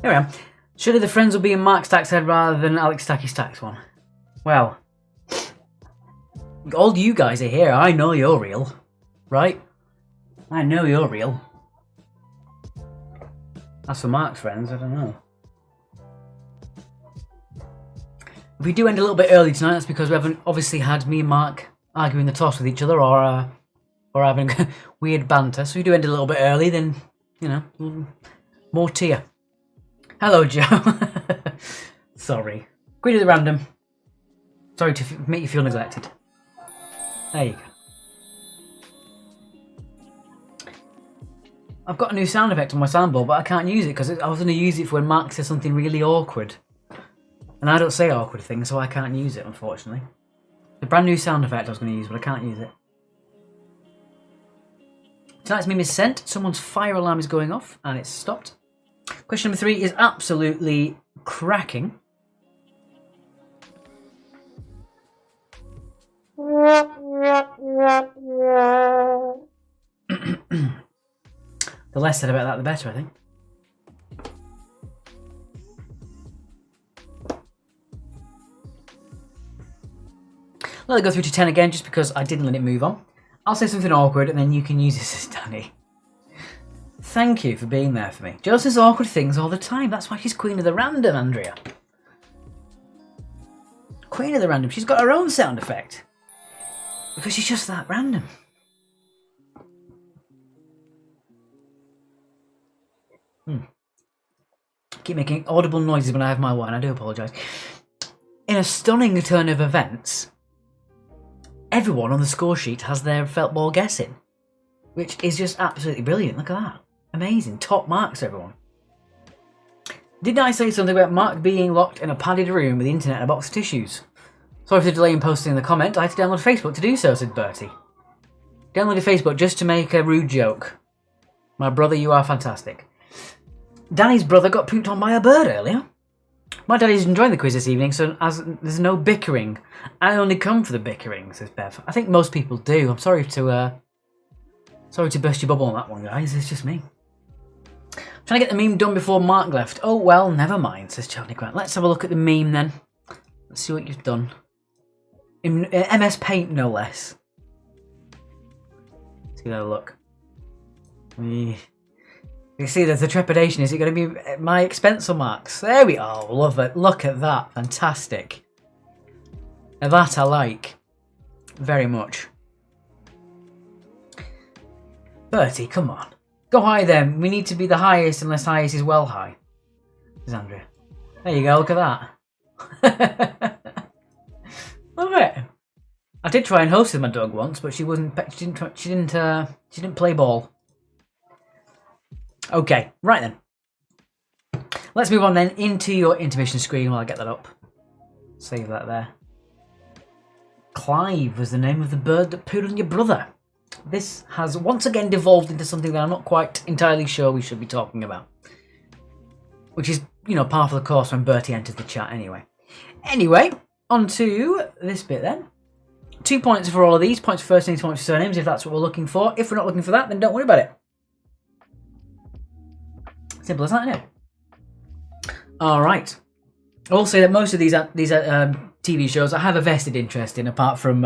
Here we are. Surely the friends will be in Mark Stack's head rather than Alex Stacky Stack's one. Well, all you guys are here. I know you're real. Right? I know you're real. As for Mark's friends, I don't know. If we do end a little bit early tonight, that's because we haven't obviously had me and Mark arguing the toss with each other or having weird banter. So if we do end a little bit early, then, you know, more to you. Hello, Joe. Sorry. Queen of the Random. Sorry to make you feel neglected. There you go. I've got a new sound effect on my soundboard, but I can't use it because I was going to use it for when Mark says something really awkward. And I don't say awkward things, so I can't use it, unfortunately. The brand new sound effect I was going to use, but I can't use it. Tonight's meme is sent. Someone's fire alarm is going off, and it's stopped. Question number 3 is absolutely cracking. The less said about that, the better, I think. Let it go through to 10 again, just because I didn't let it move on. I'll say something awkward, and then you can use this as Danny. Thank you for being there for me. Jo says awkward things all the time. That's why she's Queen of the Random, Andrea. Queen of the Random. She's got her own sound effect. Because she's just that random. Keep making audible noises when I have my wine. I do apologise. In a stunning turn of events, everyone on the score sheet has their felt ball guessing. Which is just absolutely brilliant. Look at that. Amazing. Top marks, everyone. Didn't I say something about Mark being locked in a padded room with the internet and a box of tissues? Sorry for the delay in posting the comment. I had to download Facebook to do so, said Bertie. Downloaded Facebook just to make a rude joke. My brother, you are fantastic. Danny's brother got pooped on by a bird earlier. My daddy's enjoying the quiz this evening, so as there's no bickering. I only come for the bickering, says Bev. I think most people do. I'm sorry to burst your bubble on that one, guys. It's just me. Trying to get the meme done before Mark left. Oh, well, never mind, says Charlie Grant. Let's have a look at the meme then. Let's see what you've done. In MS Paint, no less. Let's give that a look. You see, there's the trepidation. Is it going to be my expense or Mark's? There we are. Oh, love it. Look at that. Fantastic. Now that I like. Very much. Bertie, come on. Go high then. We need to be the highest unless highest is well high. Says Andrea. There you go. Look at that. Love it. I did try and host with my dog once, but she didn't play ball. Okay, right then. Let's move on then into your intermission screen while I get that up. Save that there. Clive was the name of the bird that pooed on your brother. This has once again devolved into something that I'm not quite entirely sure we should be talking about. Which is, you know, part of the course when Bertie enters the chat anyway. Anyway, on to this bit then. 2 points for all of these. Points for first names, points for surnames if that's what we're looking for. If we're not looking for that, then don't worry about it. Simple as that, isn't it? Alright. I will say that most of these TV shows I have a vested interest in, apart from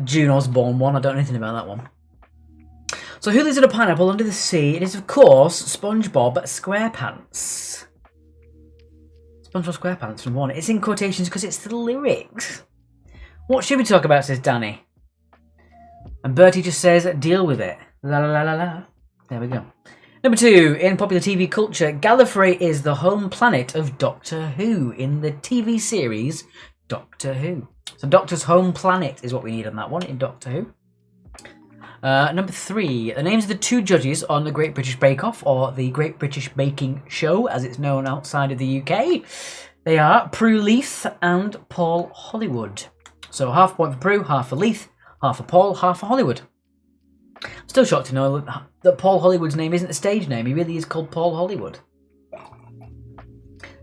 June Osborne one. I don't know anything about that one. So who lives in a pineapple under the sea? It is, of course, SpongeBob SquarePants. SpongeBob SquarePants from one. It's in quotations because it's the lyrics. What should we talk about, says Danny. And Bertie just says, deal with it. La la la la la. There we go. Number 2, in popular TV culture, Gallifrey is the home planet of Doctor Who in the TV series Doctor Who. So Doctor's home planet is what we need on that one in Doctor Who. Number 3, the names of the 2 judges on the Great British Bake Off, or the Great British Baking Show as it's known outside of the UK. They are Prue Leith and Paul Hollywood. So half point for Prue, half for Leith, half for Paul, half for Hollywood. I'm still shocked to know that Paul Hollywood's name isn't a stage name. He really is called Paul Hollywood.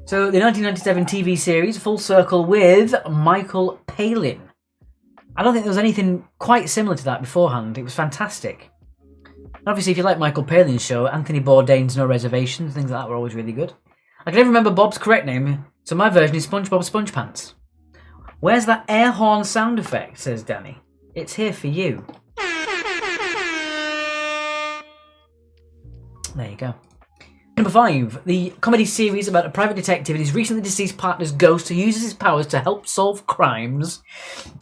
So the 1997 TV series, Full Circle with Michael Palin. I don't think there was anything quite similar to that beforehand. It was fantastic. And obviously, if you like Michael Palin's show, Anthony Bourdain's No Reservations, things like that were always really good. I can never remember Bob's correct name, so my version is SpongeBob SpongePants. Where's that air horn sound effect, says Danny. It's here for you. There you go. Number 5, the comedy series about a private detective and his recently deceased partner's ghost who uses his powers to help solve crimes.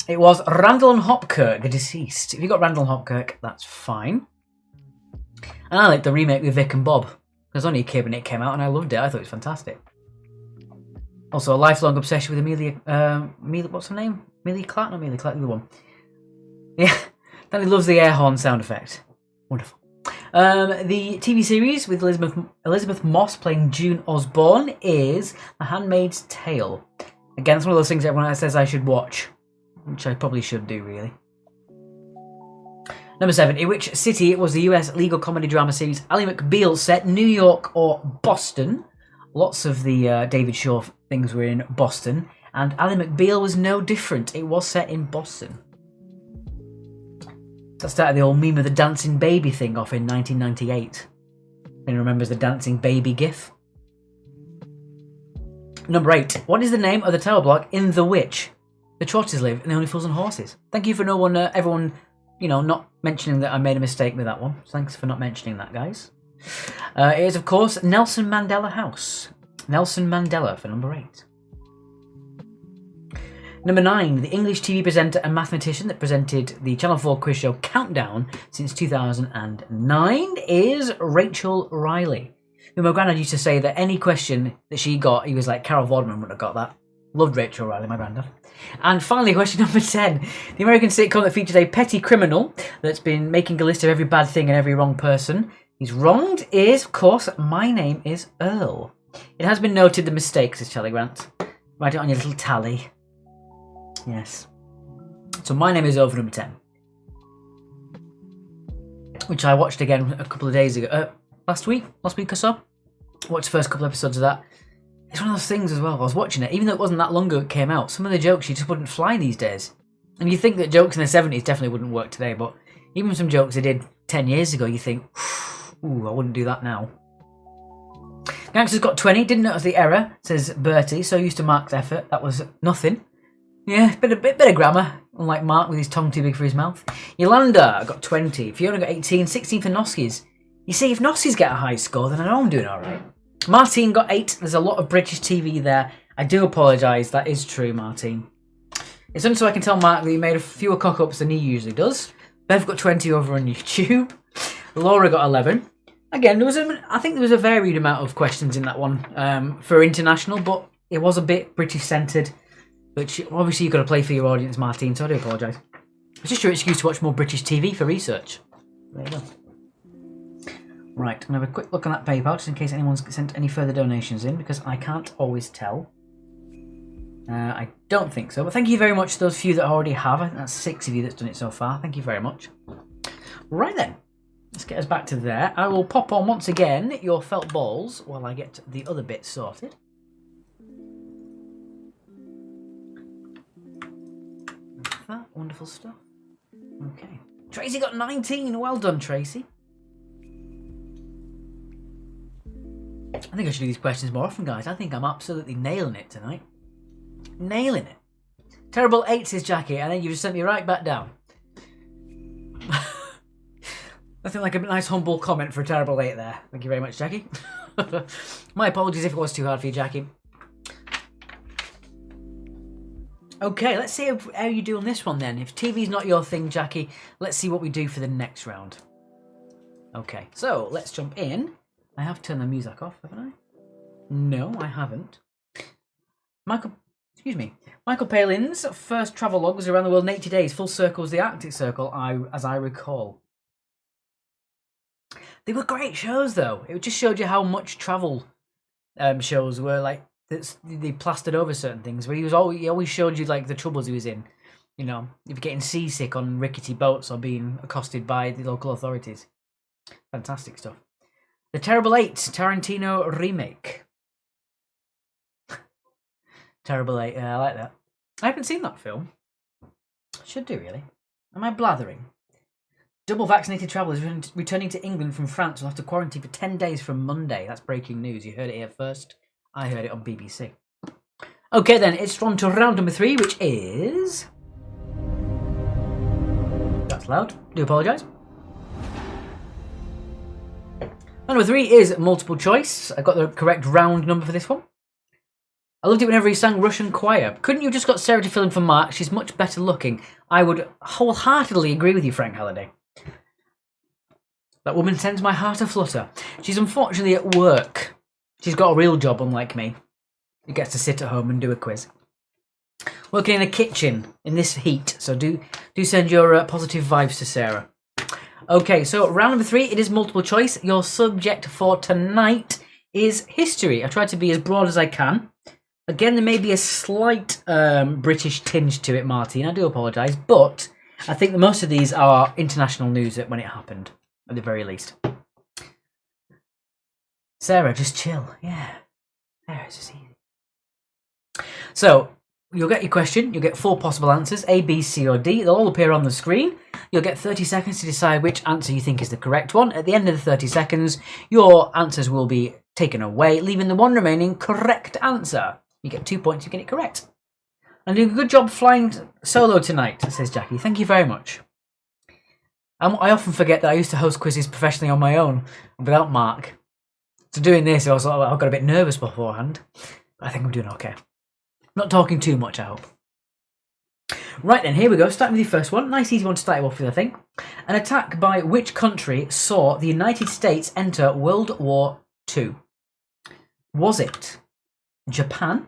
It was Randall and Hopkirk, deceased. If you got Randall and Hopkirk, that's fine. And I like the remake with Vic and Bob. I was only a kid when it came out and I loved it. I thought it was fantastic. Also, a lifelong obsession with Amelia, what's her name? Amelia Clark? Not Amelia Clark, the other one. Yeah, Danny loves the air horn sound effect. Wonderful. The TV series with Elizabeth Moss playing June Osborne is The Handmaid's Tale. Again, it's one of those things everyone says I should watch, which I probably should do, really. Number 7, in which city was the US legal comedy drama series Ally McBeal set? New York or Boston? Lots of the David Shaw things were in Boston, and Ally McBeal was no different. It was set in Boston. That started the old meme of the dancing baby thing off in 1998. Anyone remembers the dancing baby gif? Number 8. What is the name of the tower block in The Witch? The Trotters live in the Only Fools and Horses. Thank you for everyone, not mentioning that I made a mistake with that one. Thanks for not mentioning that, guys. It is, of course, Nelson Mandela House. Nelson Mandela for number 8. Number 9, the English TV presenter and mathematician that presented the Channel 4 quiz show Countdown since 2009 is Rachel Riley. Who my granddad used to say that any question that she got, he was like, Carol Vorderman would have got that. Loved Rachel Riley, my granddad. And finally, question number 10. The American sitcom that features a petty criminal that's been making a list of every bad thing and every wrong person He's wronged is, of course, my name is Earl. It has been noted the mistake, says Charlie Grant. Write it on your little tally. Yes. So my name is Over number 10. Which I watched again a couple of days ago. Last week or so. Watched the first couple of episodes of that. It's one of those things as well. I was watching it, even though it wasn't that long ago it came out. Some of the jokes you just wouldn't fly these days. And you think that jokes in the 70s definitely wouldn't work today, but even some jokes they did 10 years ago, you think, ooh, I wouldn't do that now. Gangster's got 20, didn't notice the error, says Bertie, so used to Mark's effort. That was nothing. Yeah, bit of grammar, unlike Mark with his tongue too big for his mouth. Yolanda got 20, Fiona got 18, 16 for Noskis. You see, if Noskis get a high score, then I know I'm doing alright. Martine got 8, there's a lot of British TV there. I do apologise, that is true, Martine. It's only so I can tell Mark that he made fewer cock-ups than he usually does. Bev got 20 over on YouTube. Laura got 11. Again, I think there was a varied amount of questions in that one for international, but it was a bit British-centred. Which, obviously, you've got to play for your audience, Martine, so I do apologise. It's just your excuse to watch more British TV for research. There you go. Right, I'm going to have a quick look on that PayPal, just in case anyone's sent any further donations in, because I can't always tell. I don't think so, but thank you very much to those few that already have. I think that's 6 of you that's done it so far. Thank you very much. Right then, let's get us back to there. I will pop on once again your felt balls while I get the other bits sorted. That wonderful stuff. Okay. Tracy got 19. Well done, Tracy. I think I should do these questions more often, guys. I think I'm absolutely nailing it tonight. Nailing it. Terrible 8, says Jackie, and then you just sent me right back down. Nothing like a nice humble comment for a terrible 8 there. Thank you very much, Jackie. My apologies if it was too hard for you, Jackie. Okay, let's see how you do on this one then. If TV's not your thing, Jackie, let's see what we do for the next round. Okay, so let's jump in. I have turned the music off, haven't I? No, I haven't. Michael Palin's first travel was around the world in 80 days. Full circle was the Arctic Circle, as I recall. They were great shows, though. It just showed you how much travel shows were like. They plastered over certain things. Where he always showed you like the troubles he was in. You know, if you're getting seasick on rickety boats or being accosted by the local authorities. Fantastic stuff. The Terrible 8 Tarantino remake. Terrible 8, yeah, I like that. I haven't seen that film. Should do, really. Am I blathering? Double vaccinated travellers returning to England from France will have to quarantine for 10 days from Monday. That's breaking news. You heard it here first. I heard it on BBC. Okay then, it's on to round number 3, which is... That's loud. Do apologise. Number 3 is multiple choice. I got the correct round number for this one. I loved it whenever he sang Russian Choir. Couldn't you just got Sarah to fill in for Mark? She's much better looking. I would wholeheartedly agree with you, Frank Halliday. That woman sends my heart aflutter. She's unfortunately at work. She's got a real job, unlike me. She gets to sit at home and do a quiz. Working in a kitchen in this heat, so do send your positive vibes to Sarah. Okay, so round number 3, it is multiple choice. Your subject for tonight is history. I tried to be as broad as I can. Again, there may be a slight British tinge to it, Martin. I do apologise, but I think that most of these are international news when it happened, at the very least. Sarah, just chill. Yeah. There, it's just easy. So, you'll get your question. You'll get 4 possible answers, A, B, C, or D. They'll all appear on the screen. You'll get 30 seconds to decide which answer you think is the correct one. At the end of the 30 seconds, your answers will be taken away, leaving the one remaining correct answer. You get 2 points if you get it correct. And doing a good job flying solo tonight, says Jackie. Thank you very much. I often forget that I used to host quizzes professionally on my own, without Mark. So doing this, I got a bit nervous beforehand. But I think I'm doing okay. Not talking too much, I hope. Right then, here we go. Starting with the first one. Nice easy one to start off with, I think. An attack by which country saw the United States enter World War II? Was it Japan,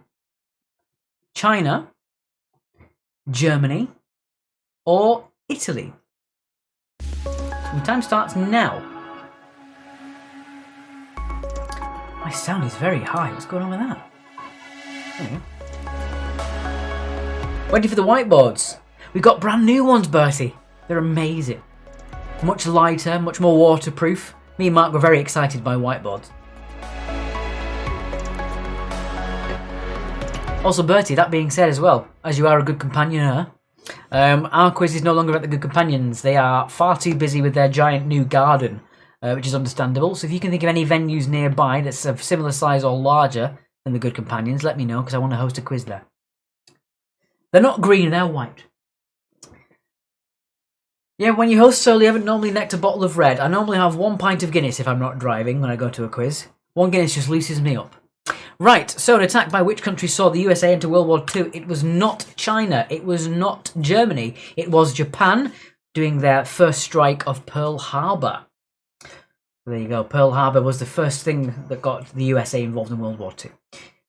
China, Germany, or Italy? Your time starts now. My sound is very high. What's going on with that? Ready for the whiteboards. We've got brand new ones, Bertie. They're amazing. Much lighter, much more waterproof. Me and Mark were very excited by whiteboards. Also, Bertie, that being said as well, as you are a good companioner, our quiz is no longer at the Good Companions. They are far too busy with their giant new garden, which is understandable. So if you can think of any venues nearby that's of similar size or larger than the Good Companions, let me know, because I want to host a quiz there. They're not green, they're white. Yeah, when you host solo, you haven't normally necked a bottle of red. I normally have 1 pint of Guinness if I'm not driving when I go to a quiz. 1 Guinness just looses me up. Right, so an attack by which country saw the USA enter World War II? It was not China, it was not Germany, it was Japan doing their first strike of Pearl Harbor. There you go, Pearl Harbor was the first thing that got the USA involved in World War II.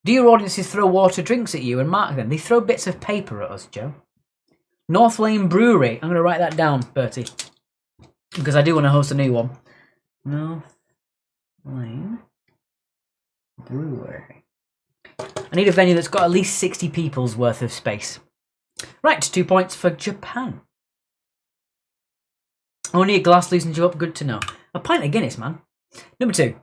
Do your audiences throw water drinks at you and mark them? They throw bits of paper at us, Joe. North Lane Brewery, I'm going to write that down, Bertie, because I do want to host a new one. North Lane Brewery. I need a venue that's got at least 60 people's worth of space. Right, 2 points for Japan. Only a glass loosens you up, good to know. A pint of Guinness, man. Number 2.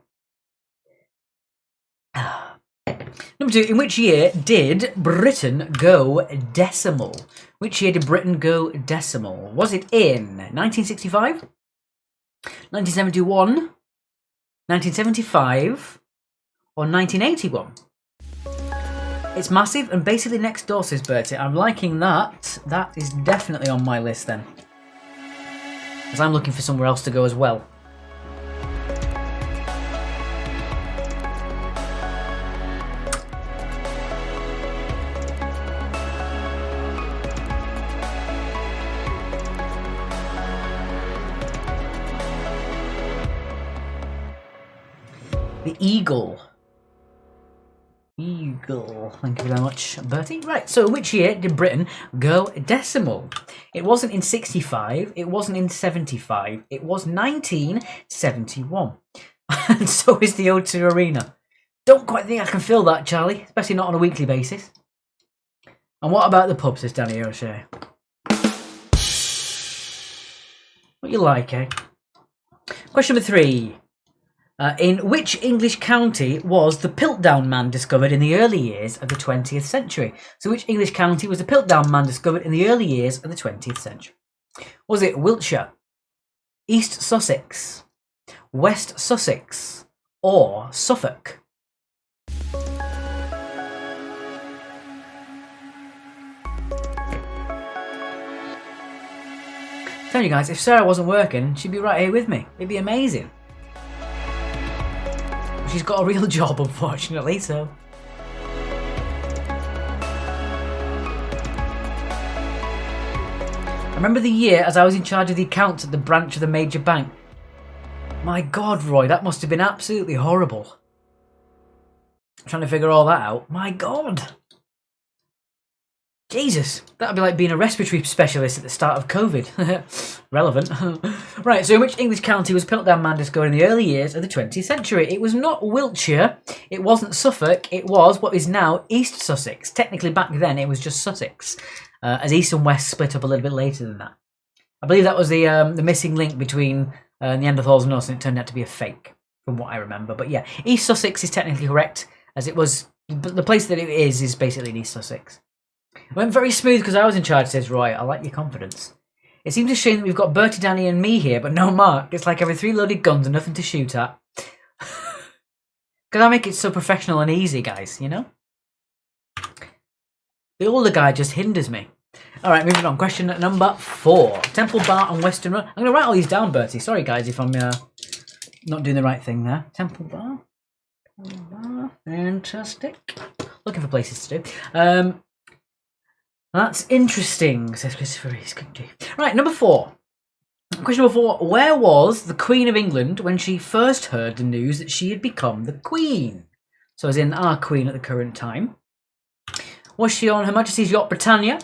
Number 2, in which year did Britain go decimal? Which year did Britain go decimal? Was it in 1965, 1971, 1975, or 1981? It's massive and basically next door, says Bertie. I'm liking that. That is definitely on my list then. Because I'm looking for somewhere else to go as well. The Eagle. Eagle. Thank you very much, Bertie. Right, so which year did Britain go decimal? It wasn't in 65, it wasn't in 75, it was 1971. And so is the O2 Arena. Don't quite think I can fill that, Charlie, especially not on a weekly basis. And what about the pub, says Danny O'Shea? What you like, eh? Question number 3. In which English county was the Piltdown Man discovered in the early years of the 20th century? So which English county was the Piltdown Man discovered in the early years of the 20th century? Was it Wiltshire, East Sussex, West Sussex, or Suffolk? Tell you guys, if Sarah wasn't working, she'd be right here with me. It'd be amazing. She's got a real job, unfortunately, so... I remember the year as I was in charge of the accounts at the branch of the major bank. My God, Roy, that must have been absolutely horrible. Trying to figure all that out. My God! Jesus, that'd be like being a respiratory specialist at the start of COVID. Relevant. Right, so in which English county was Piltdown Man discovered in the early years of the 20th century? It was not Wiltshire, it wasn't Suffolk, it was what is now East Sussex. Technically back then it was just Sussex, as East and West split up a little bit later than that. I believe that was the missing link between Neanderthals and us, and it turned out to be a fake, from what I remember. But yeah, East Sussex is technically correct, as it was, the place that it is basically in East Sussex. Went very smooth because I was in charge, says Roy. I like your confidence. It seems a shame that we've got Bertie, Danny and me here, but no Mark. It's like having 3 loaded guns and nothing to shoot at. Because I make it so professional and easy, guys, you know? The older guy just hinders me. Alright, moving on. Question number 4. Temple Bar and Western Road. I'm going to write all these down, Bertie. Sorry, guys, if I'm not doing the right thing there. Temple Bar. Fantastic. Looking for places to do. That's interesting, says Christopher Reese. Right, number 4. Question number 4. Where was the Queen of England when she first heard the news that she had become the Queen? So as in our Queen at the current time. Was she on Her Majesty's Yacht Britannia?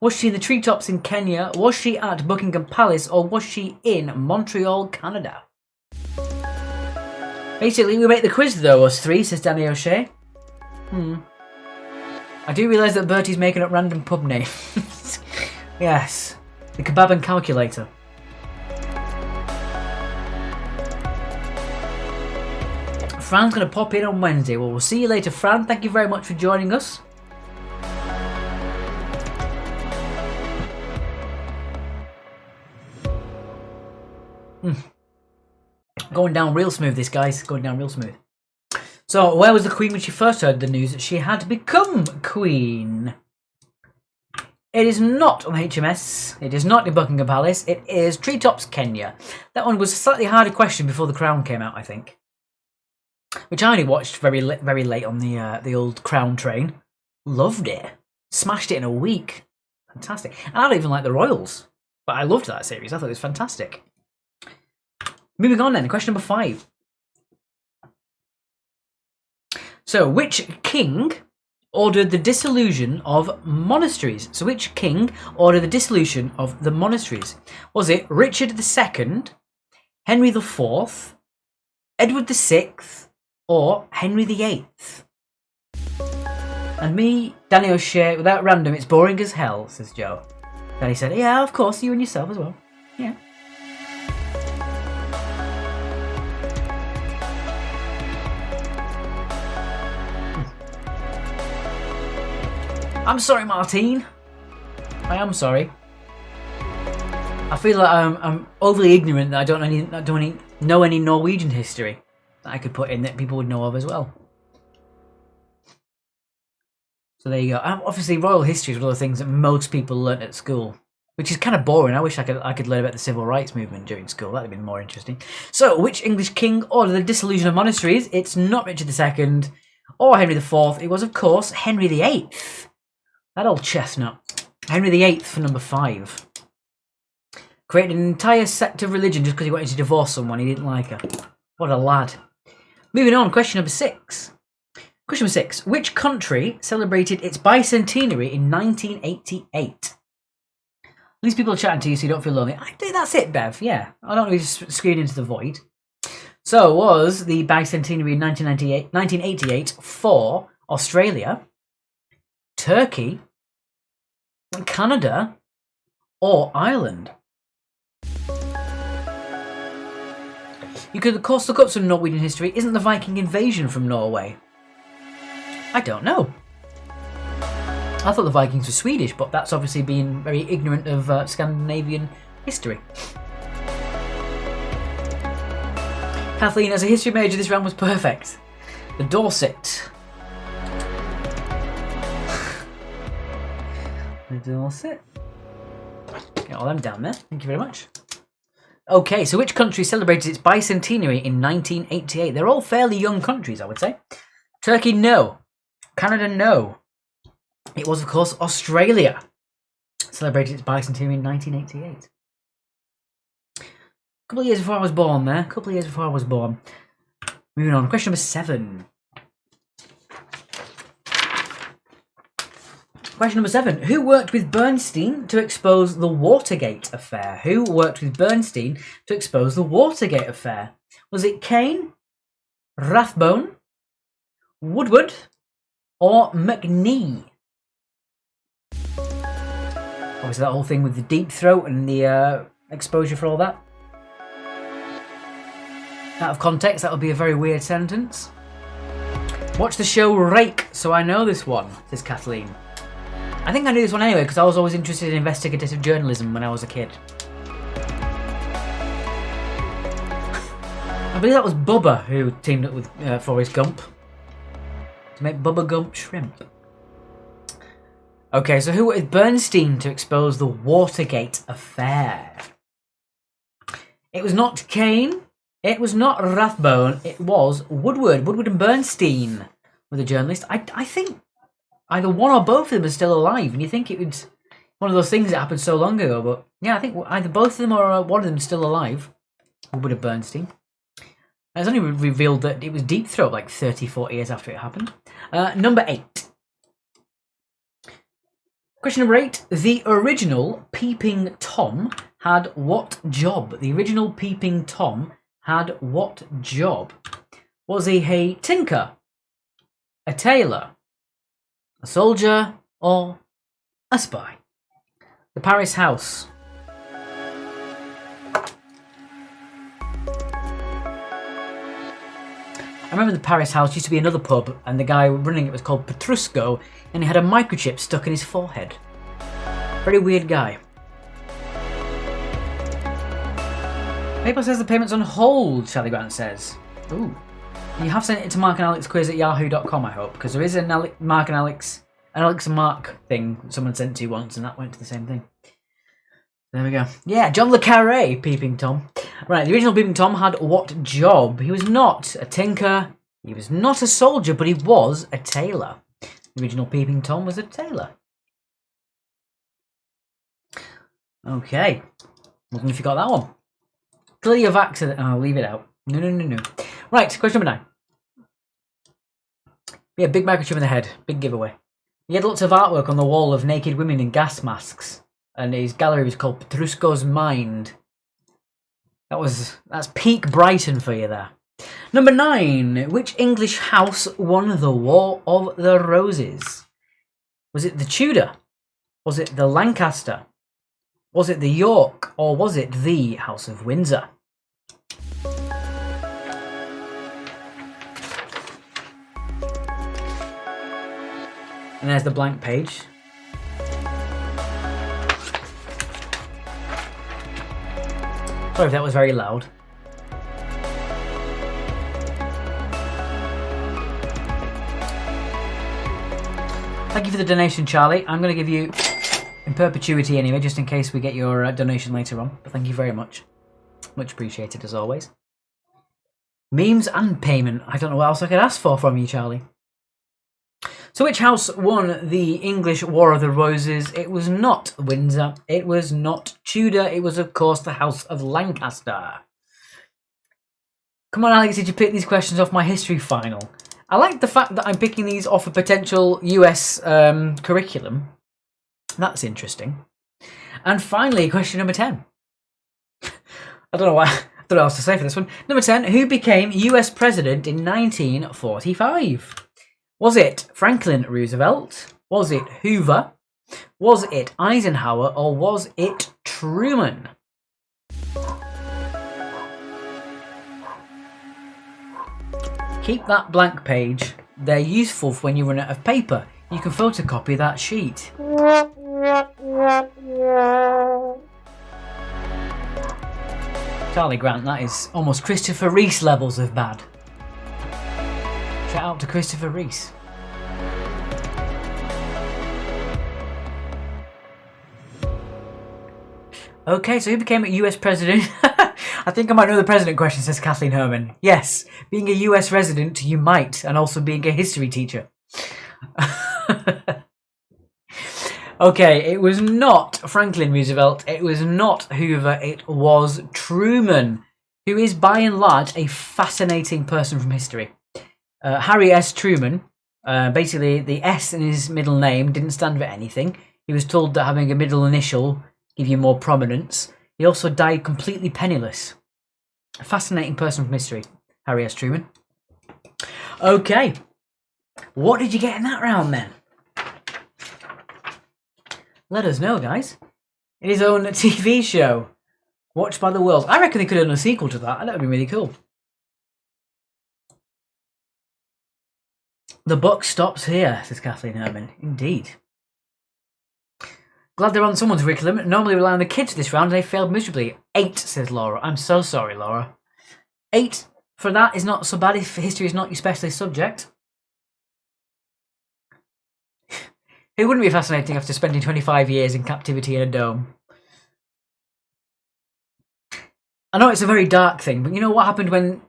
Was she in the treetops in Kenya? Was she at Buckingham Palace? Or was she in Montreal, Canada? Basically, we make the quiz though, us three, says Danny O'Shea. I do realise that Bertie's making up random pub names. Yes. The Kebab and Calculator. Fran's going to pop in on Wednesday. Well, we'll see you later, Fran. Thank you very much for joining us. Going down real smooth, this guy's going down real smooth. So, where was the Queen when she first heard the news that she had become Queen? It is not on HMS. It is not in Buckingham Palace. It is Treetops, Kenya. That one was a slightly harder question before The Crown came out, I think. Which I only watched very late on the old Crown train. Loved it. Smashed it in a week. Fantastic. And I don't even like the Royals. But I loved that series. I thought it was fantastic. Moving on then, question number 5. So, which king ordered the dissolution of monasteries? So, which king ordered the dissolution of the monasteries? Was it Richard II, Henry IV, Edward VI, or Henry VIII? And me, Danny O'Shea, without random, it's boring as hell, says Joe. Danny said, yeah, of course, you and yourself as well. Yeah. I'm sorry, Martine. I am sorry. I feel like I'm overly ignorant that I don't know any Norwegian history that I could put in that people would know of as well. So there you go. Obviously, royal history is one of the things that most people learnt at school, which is kind of boring. I wish I could learn about the civil rights movement during school. That'd have been more interesting. So, which English king ordered the dissolution of monasteries? It's not Richard II or Henry IV. It was, of course, Henry VIII. That old chestnut. Henry VIII for number 5. Created an entire sect of religion just because he wanted to divorce someone. He didn't like her. What a lad. Moving on, question number 6. Question number 6. Which country celebrated its bicentenary in 1988? These people are chatting to you so you don't feel lonely. I think that's it, Bev. Yeah. I don't really just scream into the void. So was the bicentenary in 1988 for Australia, Turkey, Canada, or Ireland? You could, of course, look up some Norwegian history. Isn't the Viking invasion from Norway? I don't know. I thought the Vikings were Swedish, but that's obviously being very ignorant of Scandinavian history. Kathleen, as a history major, this round was perfect. The Dorset. The Dorset. Get all them down there. Thank you very much. Okay, so which country celebrated its bicentenary in 1988? They're all fairly young countries, I would say. Turkey, no. Canada, no. It was, of course, Australia. Celebrated its bicentenary in 1988. A couple of years before I was born there. A couple of years before I was born. Moving on. Question number 7. Question number 7. Who worked with Bernstein to expose the Watergate affair? Who worked with Bernstein to expose the Watergate affair? Was it Kane, Rathbone, Woodward, or McNee? Obviously that whole thing with the deep throat and the exposure for all that. Out of context, that would be a very weird sentence. Watch the show Rake, so I know this one, says Kathleen. I think I knew this one anyway because I was always interested in investigative journalism when I was a kid. I believe that was Bubba who teamed up with Forrest Gump to make Bubba Gump shrimp. Okay, so who worked with Bernstein to expose the Watergate affair? It was not Kane. It was not Rathbone. It was Woodward. Woodward and Bernstein were the journalists. I think either one or both of them are still alive, and you think it was one of those things that happened so long ago, but yeah, I think either both of them or one of them is still alive. Woodward and Bernstein. And it's only revealed that it was Deep Throat like 30, 40 years after it happened. Number 8. Question number 8. The original Peeping Tom had what job? The original Peeping Tom had what job? Was he a tinker, a tailor, a soldier, or a spy? The Paris House. I remember the Paris House used to be another pub, and the guy running it was called Petrusco, and he had a microchip stuck in his forehead. Very weird guy. PayPal says the payment's on hold, Charlie Grant says. Ooh. You have sent it to Mark and Alex quiz at yahoo.com, I hope, because there is an Mark and Alex and Mark thing someone sent to once, and that went to the same thing. There we go. Yeah, John Le Carré, Peeping Tom. Right, the original Peeping Tom had what job? He was not a tinker, he was not a soldier, but he was a tailor. The original Peeping Tom was a tailor. Okay. Wasn't if you got that one. Clearly of accident. I'll leave it out. No. Right, question number 9. Yeah, big microchip in the head. Big giveaway. He had lots of artwork on the wall of naked women in gas masks. And his gallery was called Petrusco's Mind. That's peak Brighton for you there. Number 9. Which English house won the War of the Roses? Was it the Tudor? Was it the Lancaster? Was it the York? Or was it the House of Windsor? And there's the blank page. Sorry if that was very loud. Thank you for the donation, Charlie. I'm going to give you in perpetuity anyway, just in case we get your donation later on. But thank you very much. Much appreciated as always. Memes and payment. I don't know what else I could ask for from you, Charlie. So which house won the English War of the Roses? It was not Windsor. It was not Tudor. It was, of course, the House of Lancaster. Come on, Alex, did you pick these questions off my history final? I like the fact that I'm picking these off a potential US curriculum. That's interesting. And finally, question number 10. I don't know what else to say for this one. Number 10, who became US President in 1945? Was it Franklin Roosevelt? Was it Hoover? Was it Eisenhower? Or was it Truman? Keep that blank page. They're useful for when you run out of paper. You can photocopy that sheet. Charlie Grant, that is almost Christopher Reese levels of bad. Shout out to Christopher Reese. Okay, so who became a US president? I think I might know the president question, says Kathleen Herman. Yes, being a US resident, you might, and also being a history teacher. Okay, it was not Franklin Roosevelt, it was not Hoover, it was Truman, who is by and large a fascinating person from history. Harry S. Truman, basically the S in his middle name didn't stand for anything. He was told that having a middle initial give you more prominence. He also died completely penniless. A fascinating person from history, Harry S. Truman. Okay, what did you get in that round then? Let us know, guys. In his own TV show, watched by the world. I reckon they could have done a sequel to that. That would be really cool. The buck stops here, says Kathleen Herman. Indeed. Glad they're on someone's curriculum. Normally rely on the kids this round and they failed miserably. 8, says Laura. I'm so sorry, Laura. 8 for that is not so bad if history is not your specialist subject. It wouldn't be fascinating after spending 25 years in captivity in a dome. I know it's a very dark thing, but you know what happened when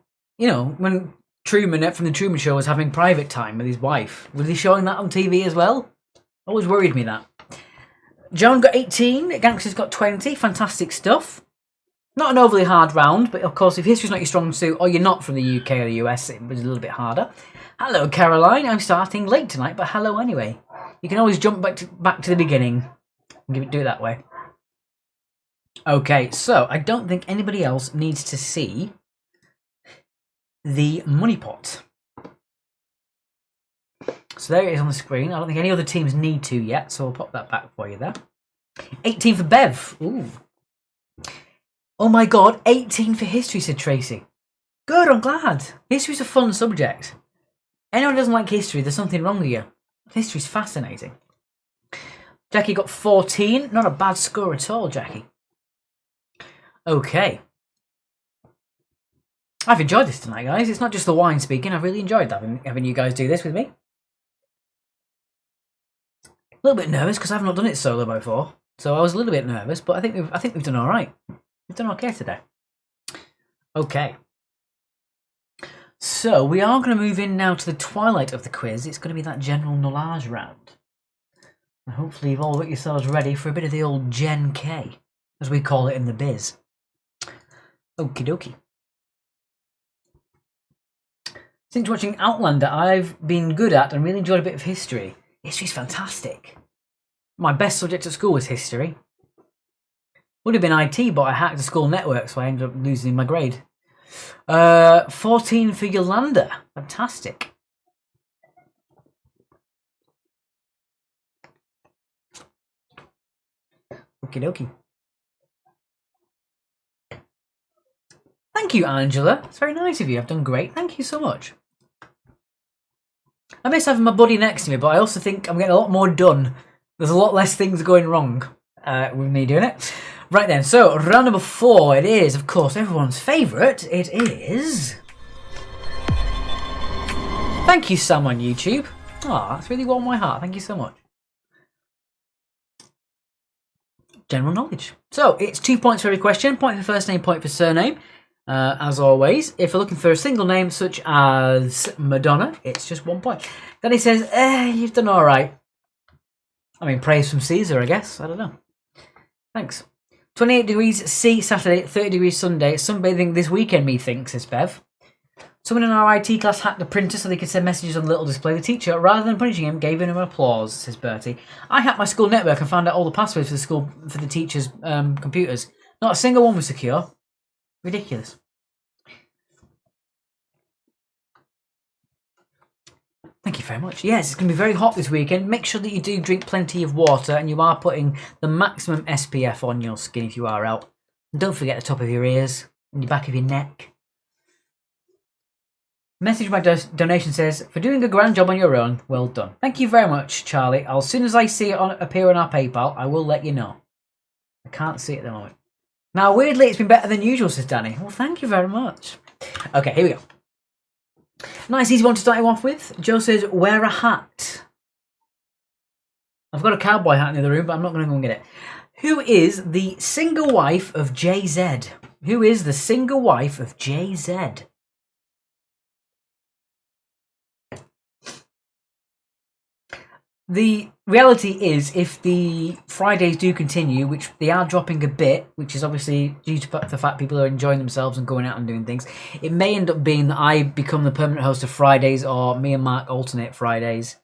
Truman from the Truman Show was having private time with his wife? Was he showing that on TV as well? Always worried me that. John got 18, Gangsters got 20, fantastic stuff. Not an overly hard round, but of course if history's not your strong suit or you're not from the UK or the US, it was a little bit harder. Hello Caroline, I'm starting late tonight, but hello anyway. You can always jump back to the beginning and do it that way. Okay, so I don't think anybody else needs to see the money pot. So there it is on the screen. I don't think any other teams need to yet, so I'll pop that back for you there. 18 for Bev. Ooh. Oh my god, 18 for history, said Tracy. Good, I'm glad. History's a fun subject. Anyone who doesn't like history, there's something wrong with you. History's fascinating. Jackie got 14. Not a bad score at all, Jackie. Okay. I've enjoyed this tonight, guys. It's not just the wine speaking. I've really enjoyed having you guys do this with me. A little bit nervous because I've not done it solo before, so I was a little bit nervous. But I think we've done all right. We've done okay today. Okay. So we are going to move in now to the twilight of the quiz. It's going to be that general knowledge round. And hopefully you've all got yourselves ready for a bit of the old Gen K, as we call it in the biz. Okie dokie. Since watching Outlander, I've been good at and really enjoyed a bit of history. History's fantastic. My best subject at school was history. Would have been IT, but I hacked the school network, so I ended up losing my grade. 14 for Yolanda. Fantastic. Okie dokie. Thank you, Angela. It's very nice of you. I've done great. Thank you so much. I miss having my buddy next to me, but I also think I'm getting a lot more done. There's a lot less things going wrong with me doing it. Right then, so round number 4, it is, of course, everyone's favourite. It is... Thank you, Sam on YouTube. Ah, that's really warmed my heart. Thank you so much. General knowledge. So, it's 2 points for every question. Point for first name, point for surname. As always, if you're looking for a single name such as Madonna, it's just 1 point. Then he says, you've done all right. I mean, praise from Caesar, I guess. I don't know. Thanks. 28 degrees C Saturday, 30 degrees Sunday. Sunbathing this weekend, methinks, says Bev. Someone in our IT class hacked the printer so they could send messages on the little display. The teacher, rather than punishing him, gave him applause, says Bertie. I hacked my school network and found out all the passwords for the teachers' computers. Not a single one was secure. Ridiculous. Thank you very much. Yes, it's going to be very hot this weekend. Make sure that you do drink plenty of water and you are putting the maximum SPF on your skin if you are out. And don't forget the top of your ears and the back of your neck. Message my donation says, for doing a grand job on your own, well done. Thank you very much, Charlie. As soon as I see it appear on our PayPal, I will let you know. I can't see it at the moment. Now, weirdly, it's been better than usual, says Danny. Well, thank you very much. Okay, here we go. Nice easy one to start you off with. Joe says, wear a hat. I've got a cowboy hat in the other room, but I'm not going to go and get it. Who is the single wife of Jay-Z? Who is the single wife of Jay-Z? The reality is, if the Fridays do continue, which they are dropping a bit, which is obviously due to the fact people are enjoying themselves and going out and doing things, it may end up being that I become the permanent host of Fridays or me and Mark alternate Fridays.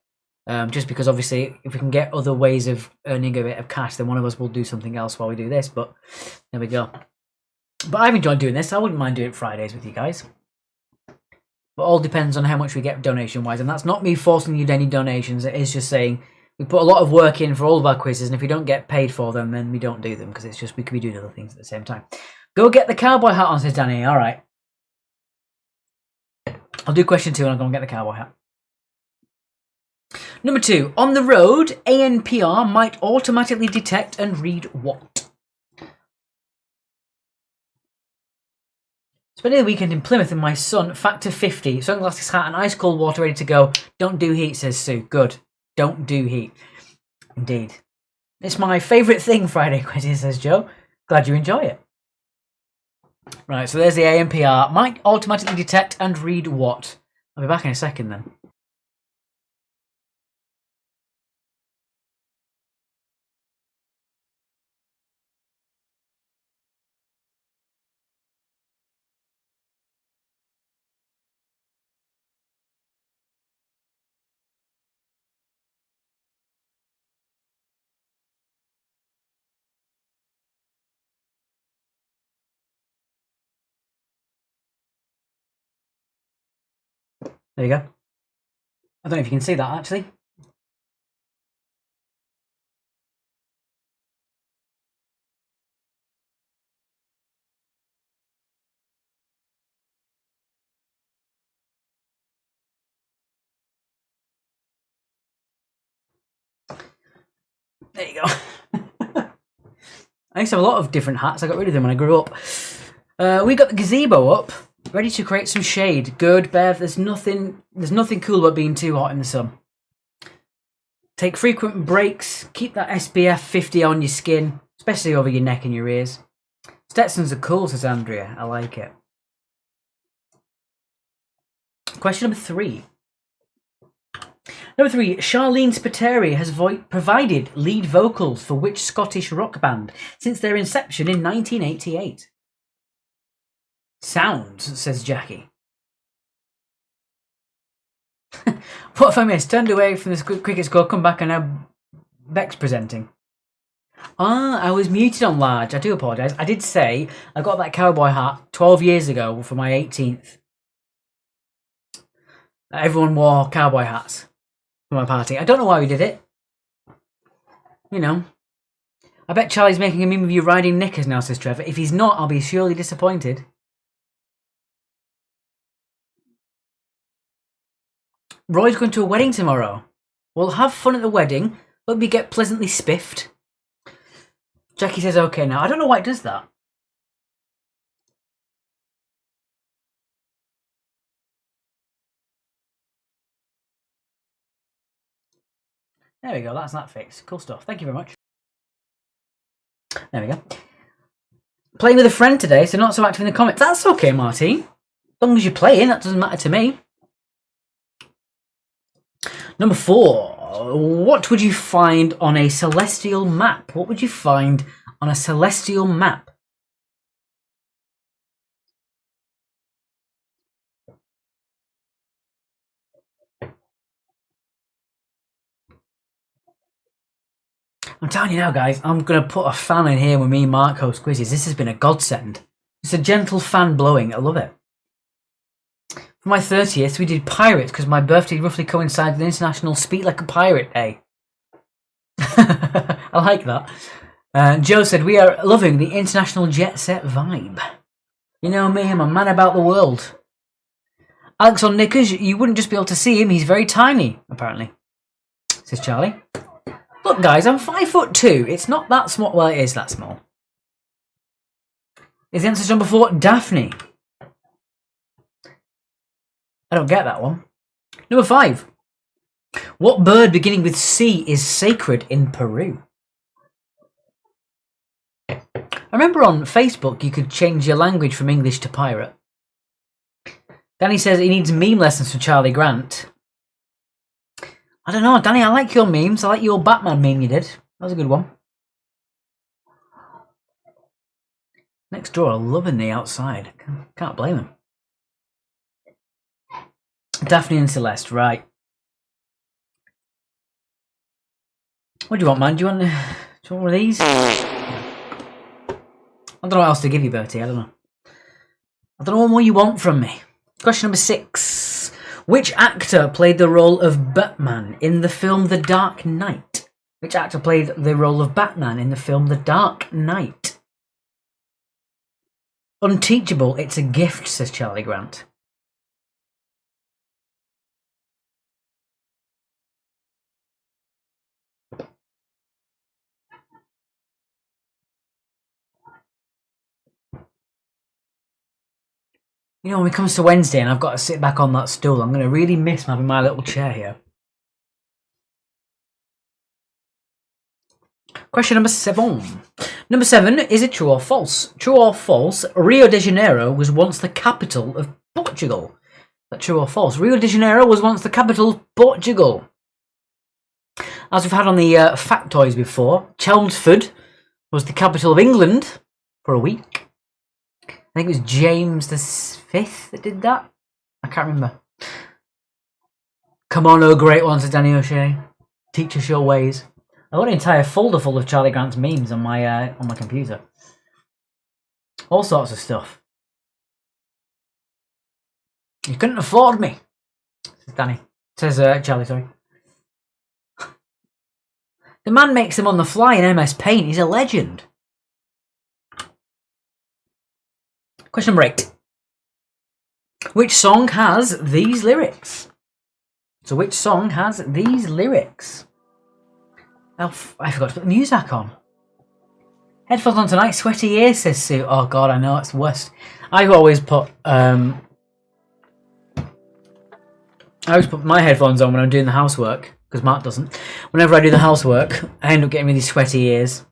Just because obviously if we can get other ways of earning a bit of cash, then one of us will do something else while we do this, but there we go. But I've enjoyed doing this. I wouldn't mind doing Fridays with you guys. But all depends on how much we get donation-wise. And that's not me forcing you to any donations. It is just saying we put a lot of work in for all of our quizzes. And if we don't get paid for them, then we don't do them. Because it's just we could be doing other things at the same time. Go get the cowboy hat on, says Danny. All right. I'll do question 2 and I'll go and get the cowboy hat. Number 2. On the road, ANPR might automatically detect and read what? Spending the weekend in Plymouth with my son, factor 50, sunglasses, hat and ice cold water ready to go. Don't do heat, says Sue. Good. Don't do heat. Indeed. It's my favourite thing, Friday quizzes, says Joe. Glad you enjoy it. Right, so there's the ANPR. Might automatically detect and read what? I'll be back in a second then. There you go. I don't know if you can see that actually. There you go. I used to have a lot of different hats. I got rid of them when I grew up. We got the gazebo up, ready to create some shade. Good, Bev. There's nothing cool about being too hot in the sun. Take frequent breaks. Keep that SPF 50 on your skin, especially over your neck and your ears. Stetsons are cool, says Andrea. I like it. Question number 3. Number 3, Charlene Spiteri has provided lead vocals for which Scottish rock band since their inception in 1988? Sounds, says Jackie. What if I missed? Turned away from this cricket score, come back and now Beck's presenting. I was muted on large. I do apologise. I did say I got that cowboy hat 12 years ago for my 18th. Everyone wore cowboy hats for my party. I don't know why we did it. You know. I bet Charlie's making a meme of you riding knickers now, says Trevor. If he's not, I'll be surely disappointed. Roy's going to a wedding tomorrow. We'll have fun at the wedding, but we get pleasantly spiffed. Jackie says okay now. I don't know why it does that. There we go, that's that fixed. Cool stuff. Thank you very much. There we go. Playing with a friend today, so not so active in the comments. That's okay, Martine. As long as you're playing, that doesn't matter to me. Number 4. What would you find on a celestial map? What would you find on a celestial map? I'm telling you now, guys, I'm going to put a fan in here with me and Mark host quizzes. This has been a godsend. It's a gentle fan blowing. I love it. For my 30th, we did pirates because my birthday roughly coincided with International Speak Like a Pirate Day. I like that. Joe said, we are loving the international jet set vibe. You know me, I'm a man about the world. Alex on knickers, you wouldn't just be able to see him, he's very tiny, apparently, says Charlie. Look, guys, I'm 5'2". It's not that small. Well, it is that small. Is the answer to number 4 Daphne? I don't get that one. Number 5. What bird beginning with C is sacred in Peru? I remember on Facebook you could change your language from English to pirate. Danny says he needs meme lessons from Charlie Grant. I don't know, Danny, I like your memes. I like your Batman meme you did. That was a good one. Next door are loving the outside. Can't blame them. Daphne and Celeste, right. What do you want, man? Do you want one of these? I don't know what else to give you, Bertie. I don't know. I don't know what more you want from me. Question number 6. Which actor played the role of Batman in the film The Dark Knight? Which actor played the role of Batman in the film The Dark Knight? Unteachable, it's a gift, says Charlie Grant. You know, when it comes to Wednesday and I've got to sit back on that stool, I'm going to really miss having my little chair here. Question number 7. Number 7, is it true or false? True or false, Rio de Janeiro was once the capital of Portugal. Is that true or false? Rio de Janeiro was once the capital of Portugal. As we've had on the factoids before, Chelmsford was the capital of England for a week. I think it was James V that did that. I can't remember. Come on, oh great one, says Danny O'Shea. Teach us your ways. I've got an entire folder full of Charlie Grant's memes on my computer. All sorts of stuff. You couldn't afford me. Says Danny. Says Charlie, sorry. The man makes them on the fly in MS Paint. He's a legend. Question number 8. Which song has these lyrics? So which song has these lyrics? Oh, I forgot to put the music on. Headphones on tonight, sweaty ears, says Sue. Oh god, I know, it's worst. I always put my headphones on when I'm doing the housework, because Mark doesn't. Whenever I do the housework, I end up getting really sweaty ears.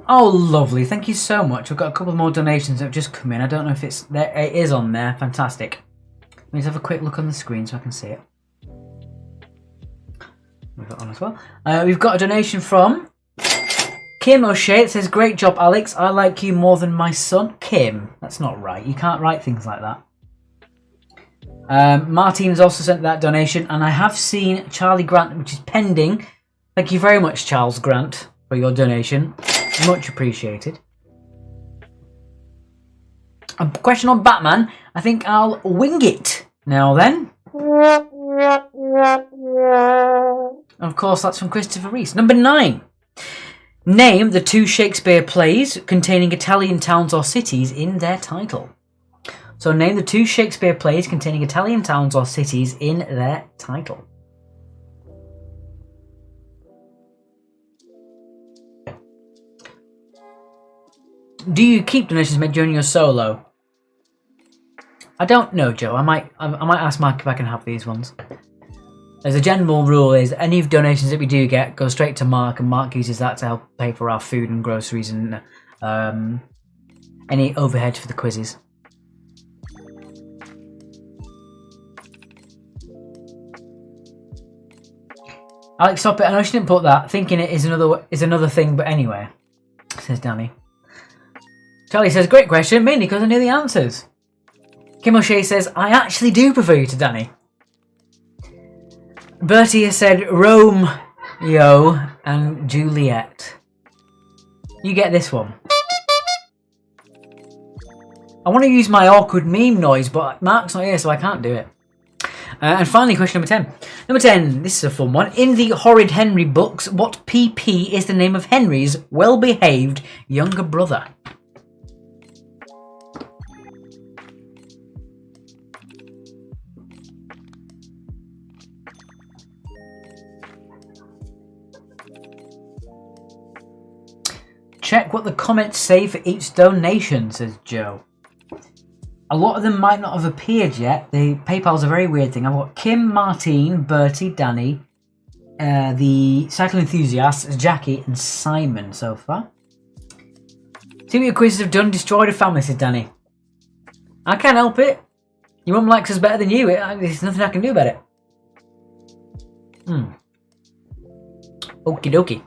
Oh, lovely. Thank you so much. We've got a couple more donations that have just come in. I don't know if it's there. It is on there. Fantastic. Let me just have a quick look on the screen so I can see it. Move it on as well. We've got a donation from Kim O'Shea. It says, great job, Alex. I like you more than my son. Kim, that's not right. You can't write things like that. Martin's also sent that donation. And I have seen Charlie Grant, which is pending. Thank you very much, Charles Grant, for your donation. Much appreciated. A question on Batman. I think I'll wing it. Now then. Of course, that's from Christopher Reese. Number 9. Name the 2 Shakespeare plays containing Italian towns or cities in their title. So name the 2 Shakespeare plays containing Italian towns or cities in their title. Do you keep donations made during your solo? I don't know, Joe. I might ask Mark if I can have these ones. As a general rule is any donations that we do get go straight to Mark, and Mark uses that to help pay for our food and groceries and any overhead for the quizzes. Alex, stop it. I know she didn't put that. Thinking it is another thing, but anyway, says Danny. Charlie says, great question, mainly because I knew the answers. Kim O'Shea says, I actually do prefer you to Danny. Bertie has said, Romeo and Juliet. You get this one. I want to use my awkward meme noise, but Mark's not here, so I can't do it. And finally, question number 10. Number 10, this is a fun one. In the Horrid Henry books, what PP is the name of Henry's well-behaved younger brother? Check what the comments say for each donation, says Joe. A lot of them might not have appeared yet. The PayPal's a very weird thing. I've got Kim, Martine, Bertie, Danny, the Cycle Enthusiasts, Jackie, and Simon so far. See what your quizzes have done. Destroyed a family, says Danny. I can't help it. Your mum likes us better than you. There's nothing I can do about it. Okie dokie.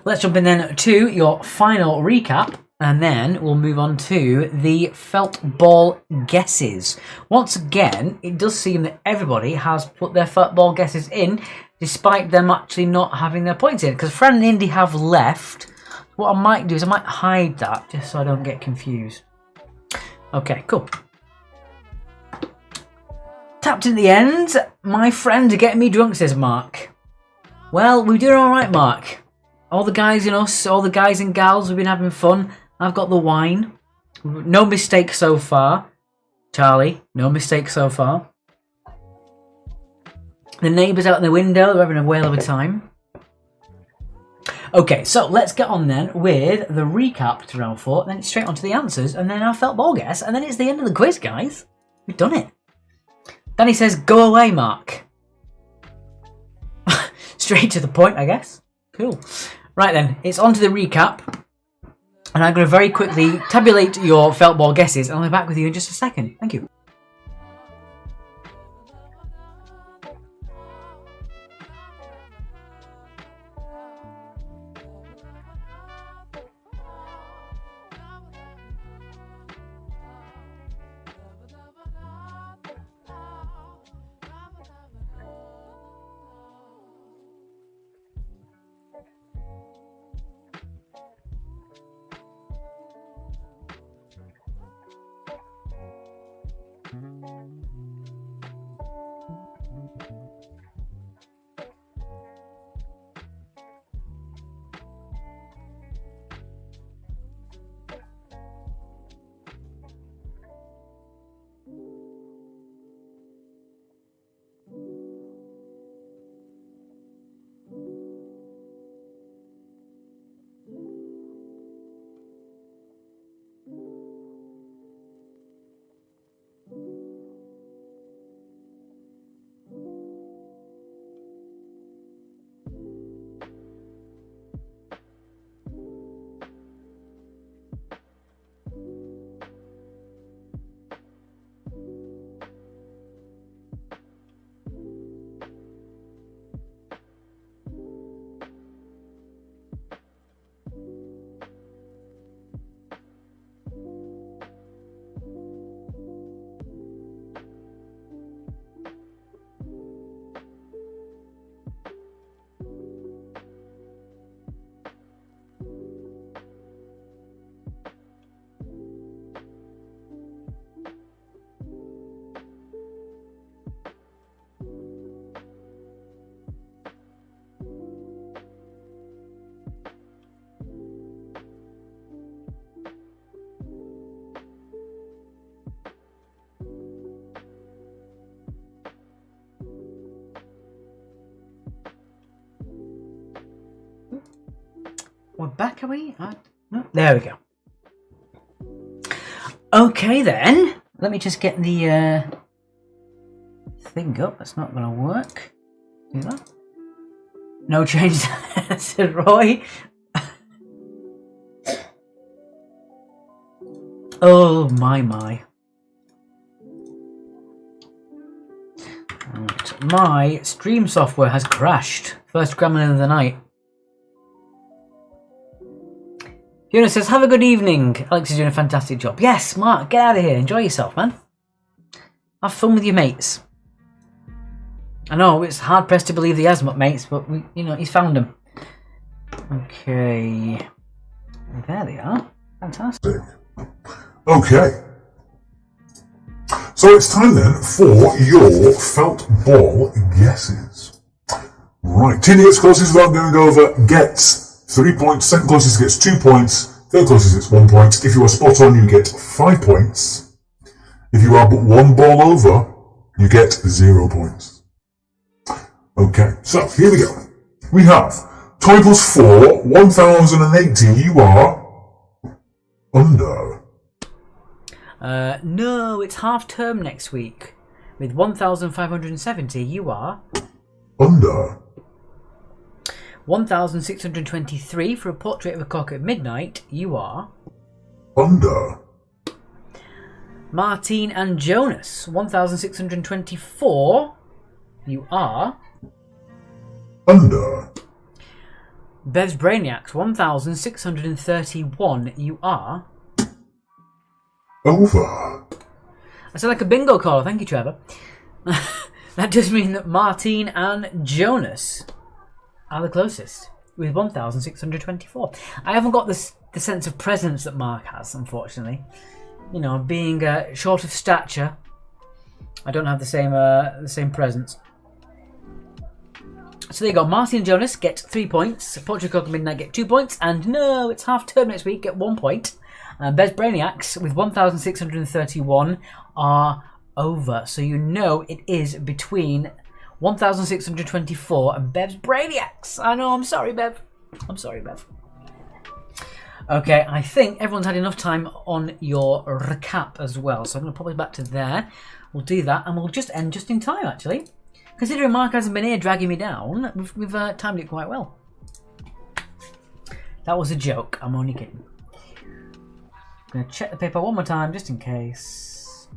Let's jump in then to your final recap, and then we'll move on to the felt ball guesses. Once again, it does seem that everybody has put their felt ball guesses in, despite them actually not having their points in, because Fran and Indy have left. What I might do is I might hide that, just so I don't get confused. Okay, cool. Tapped in the end. My friends are getting me drunk, says Mark. Well, we're doing alright, Mark. All the guys in us, all the guys and gals, we've been having fun. I've got the wine. No mistake so far. Charlie, no mistake so far. The neighbours out in the window, they're having a whale of a time. Okay, so let's get on then with the recap to round 4, then straight on to the answers, and then our felt ball guess, and then it's the end of the quiz, guys. We've done it. Danny says, go away, Mark. Straight to the point, I guess. Cool. Right then, it's on to the recap. And I'm going to very quickly tabulate your felt ball guesses, and I'll be back with you in just a second. Thank you. We're back, are we? No, there we go. Okay then. Let me just get the thing up. That's not going to work. Do that. No change, said Roy. Oh my. Right. My stream software has crashed. First gremlin of the night. Fiona says, have a good evening. Alex is doing a fantastic job. Yes, Mark, get out of here. Enjoy yourself, man. Have fun with your mates. I know, it's hard pressed to believe he hasn't got mates, but, he's found them. Okay. There they are. Fantastic. Okay. So it's time then for your felt ball guesses. Right. Team that gets closest without going over gets 3 points. Second closest gets 2 points. Third closest gets 1 point. If you are spot on, you get 5 points. If you are but one ball over, you get 0 points. Okay, so here we go. We have Toy Plus 4, 1080, you are under. No, it's half term next week. With 1570, you are under. 1623 for a portrait of a cock at midnight, you are under. Martine and Jonas, 1624, you are under. Bev's Brainiacs, 1631, you are over. I sound like a bingo caller, thank you, Trevor. That does mean that Martine and Jonas are the closest, with 1624. I haven't got the sense of presence that Mark has, unfortunately. Being short of stature, I don't have the same presence. So there you go. Martin and Jonas get 3 points. Portrait Cock at Midnight get 2 points. And no, it's half term next week, get 1 point. Bez Brainiacs with 1631 are over. So it is between 1624 and Bev's Brainiacs. I know, I'm sorry, Bev. Okay, I think everyone's had enough time on your recap as well. So I'm going to pop it back to there. We'll do that and we'll just end just in time, actually. Considering Mark hasn't been here dragging me down, we've timed it quite well. That was a joke. I'm only kidding. I'm going to check the paper one more time, just in case.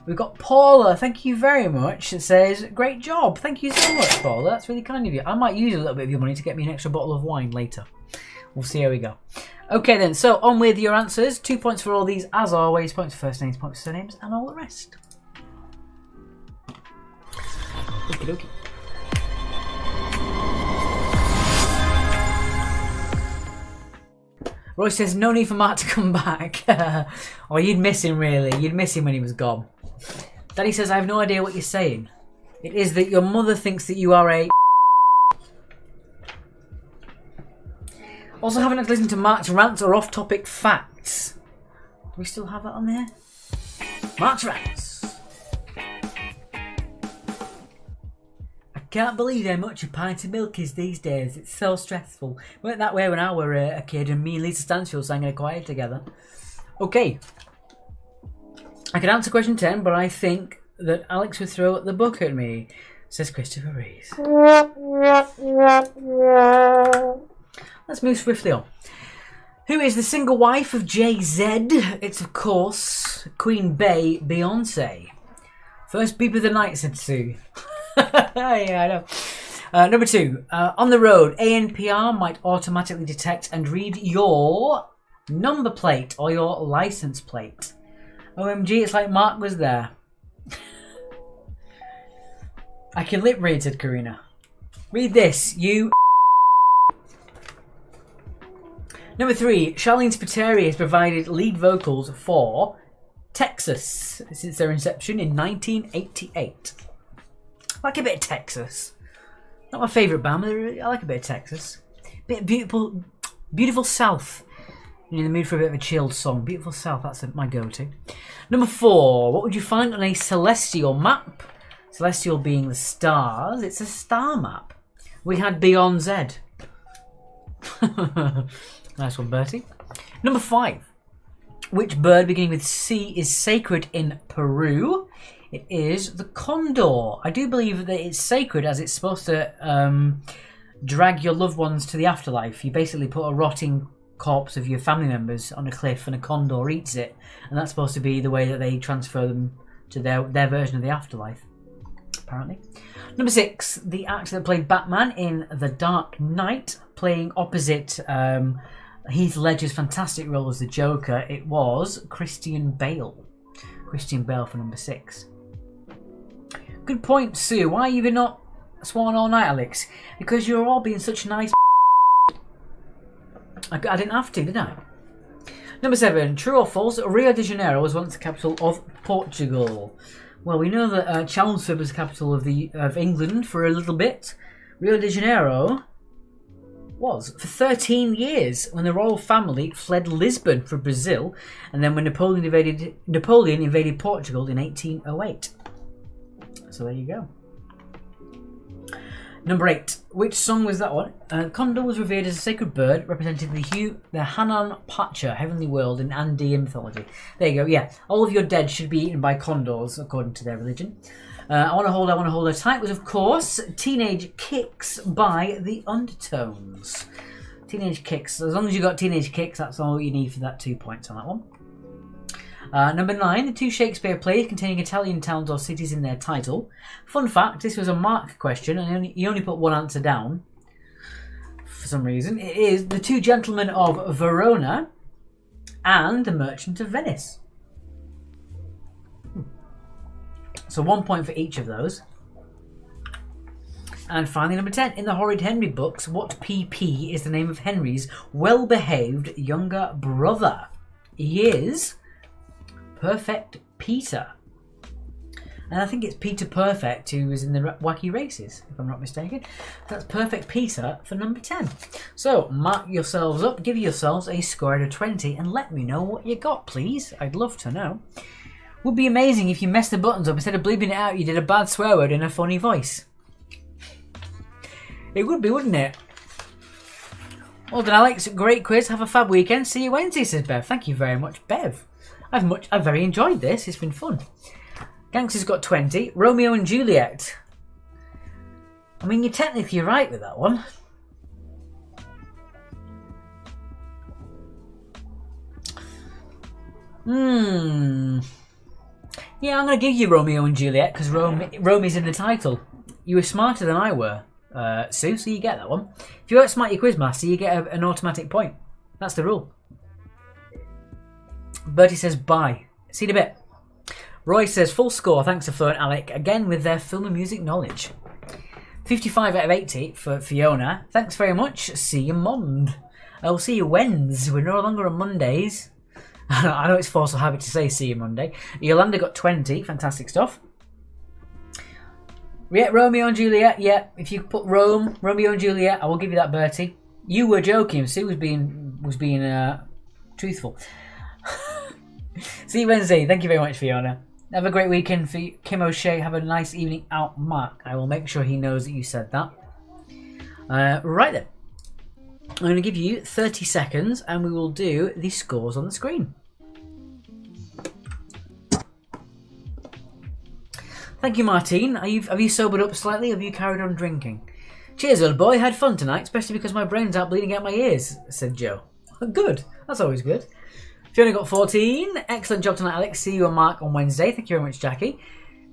We've got Paula. Thank you very much. It says, great job. Thank you so much, Paula. That's really kind of you. I might use a little bit of your money to get me an extra bottle of wine later. We'll see how we go. Okay then, so on with your answers. 2 points for all these, as always. Points for first names, points for surnames, and all the rest. Okie dokie. Roy says, no need for Mark to come back. Oh, you'd miss him, really. You'd miss him when he was gone. Daddy says, I have no idea what you're saying. It is that your mother thinks that you are a... Also, haven't had to listen to Mark's rants or off-topic facts. Do we still have that on there? Mark's rants. I can't believe how much a pint of milk is these days. It's so stressful. It weren't that way when I were a kid and me and Lisa Stansfield sang in a choir together. Okay. I could answer question 10, but I think that Alex would throw the book at me, says Christopher Rees. Let's move swiftly on. Who is the single wife of Jay-Z? It's, of course, Queen Bey Beyonce. First beep of the night, said Sue. Yeah, I know. Number 2. On the road, ANPR might automatically detect and read your number plate or your license plate. OMG, it's like Mark was there. I can lip read, said Karina. Read this, you... Number 3. Charlene Spiteri has provided lead vocals for Texas since their inception in 1988. I like a bit of Texas. Not my favourite band, but I like a bit of Texas. Bit of beautiful South. You're in the mood for a bit of a chilled song. Beautiful South, that's my go-to. Number 4. What would you find on a celestial map? Celestial being the stars. It's a star map. We had Beyond Z. Nice one, Bertie. Number 5. Which bird beginning with C is sacred in Peru? It is the condor. I do believe that it's sacred as it's supposed to drag your loved ones to the afterlife. You basically put a rotting corpse of your family members on a cliff and a condor eats it. And that's supposed to be the way that they transfer them to their version of the afterlife, apparently. Number 6, the actor that played Batman in The Dark Knight, playing opposite Heath Ledger's fantastic role as the Joker, it was Christian Bale. Christian Bale for number 6. Good point, Sue. Why have you not sworn all night, Alex? Because you're all being such nice. I didn't have to, did I? Number 7, true or false, Rio de Janeiro was once the capital of Portugal. Well, we know that Chelmsford was the capital of England for a little bit. Rio de Janeiro was for 13 years when the royal family fled Lisbon for Brazil, and then when Napoleon invaded Portugal in 1808. So there you go. Number 8. Which song was that one? Condor was revered as a sacred bird, representing the Hanan Pacha, heavenly world in Andean mythology. There you go, yeah. All of your dead should be eaten by condors, according to their religion. I Wanna Hold Her Tight was, of course, Teenage Kicks by The Undertones. Teenage Kicks. As long as you got Teenage Kicks, that's all you need for that 2 points on that one. Number 9, the 2 Shakespeare plays containing Italian towns or cities in their title. Fun fact, this was a Mark question and he only put one answer down for some reason. It is The Two Gentlemen of Verona and The Merchant of Venice. So 1 point for each of those. And finally, number 10, in the Horrid Henry books, what PP is the name of Henry's well-behaved younger brother? He is Perfect Peter. And I think it's Peter Perfect who was in the Wacky Races, if I'm not mistaken. That's Perfect Peter for number 10. So, mark yourselves up, give yourselves a score out of 20, and let me know what you got, please. I'd love to know. Would be amazing if you messed the buttons up. Instead of bleeping it out, you did a bad swear word in a funny voice. It would be, wouldn't it? Well done, Alex. Great quiz. Have a fab weekend. See you Wednesday, says Bev. Thank you very much, Bev. I've very enjoyed this. It's been fun. Gangster's got 20. Romeo and Juliet. I mean, you're technically right with that one. Yeah, I'm going to give you Romeo and Juliet because Romy's in the title. You were smarter than I were, Sue, so you get that one. If you outsmart your quizmaster, you get an automatic point. That's the rule. Bertie says bye. See you in a bit. Roy says full score. Thanks to Flo and Alec again with their film and music knowledge. 55 out of 80 for Fiona. Thanks very much. See you Mond. I will see you Wednesdays. We're no longer on Mondays. I know it's forceful habit to say see you Monday. Yolanda got 20. Fantastic stuff. Yeah, Romeo and Juliet. Yeah, if you put Romeo and Juliet, I will give you that, Bertie. You were joking. Sue was being truthful. See you Wednesday. Thank you very much, Fiona. Have a great weekend for Kim O'Shea. Have a nice evening out, Mark. I will make sure he knows that you said that. Right then. I'm going to give you 30 seconds and we will do the scores on the screen. Thank you, Martine. Have you sobered up slightly? Have you carried on drinking? Cheers, old boy. Had fun tonight, especially because my brain's out bleeding out my ears, said Joe. Good. That's always good. Fiona got 14. Excellent job tonight, Alex. See you and Mark on Wednesday. Thank you very much, Jackie.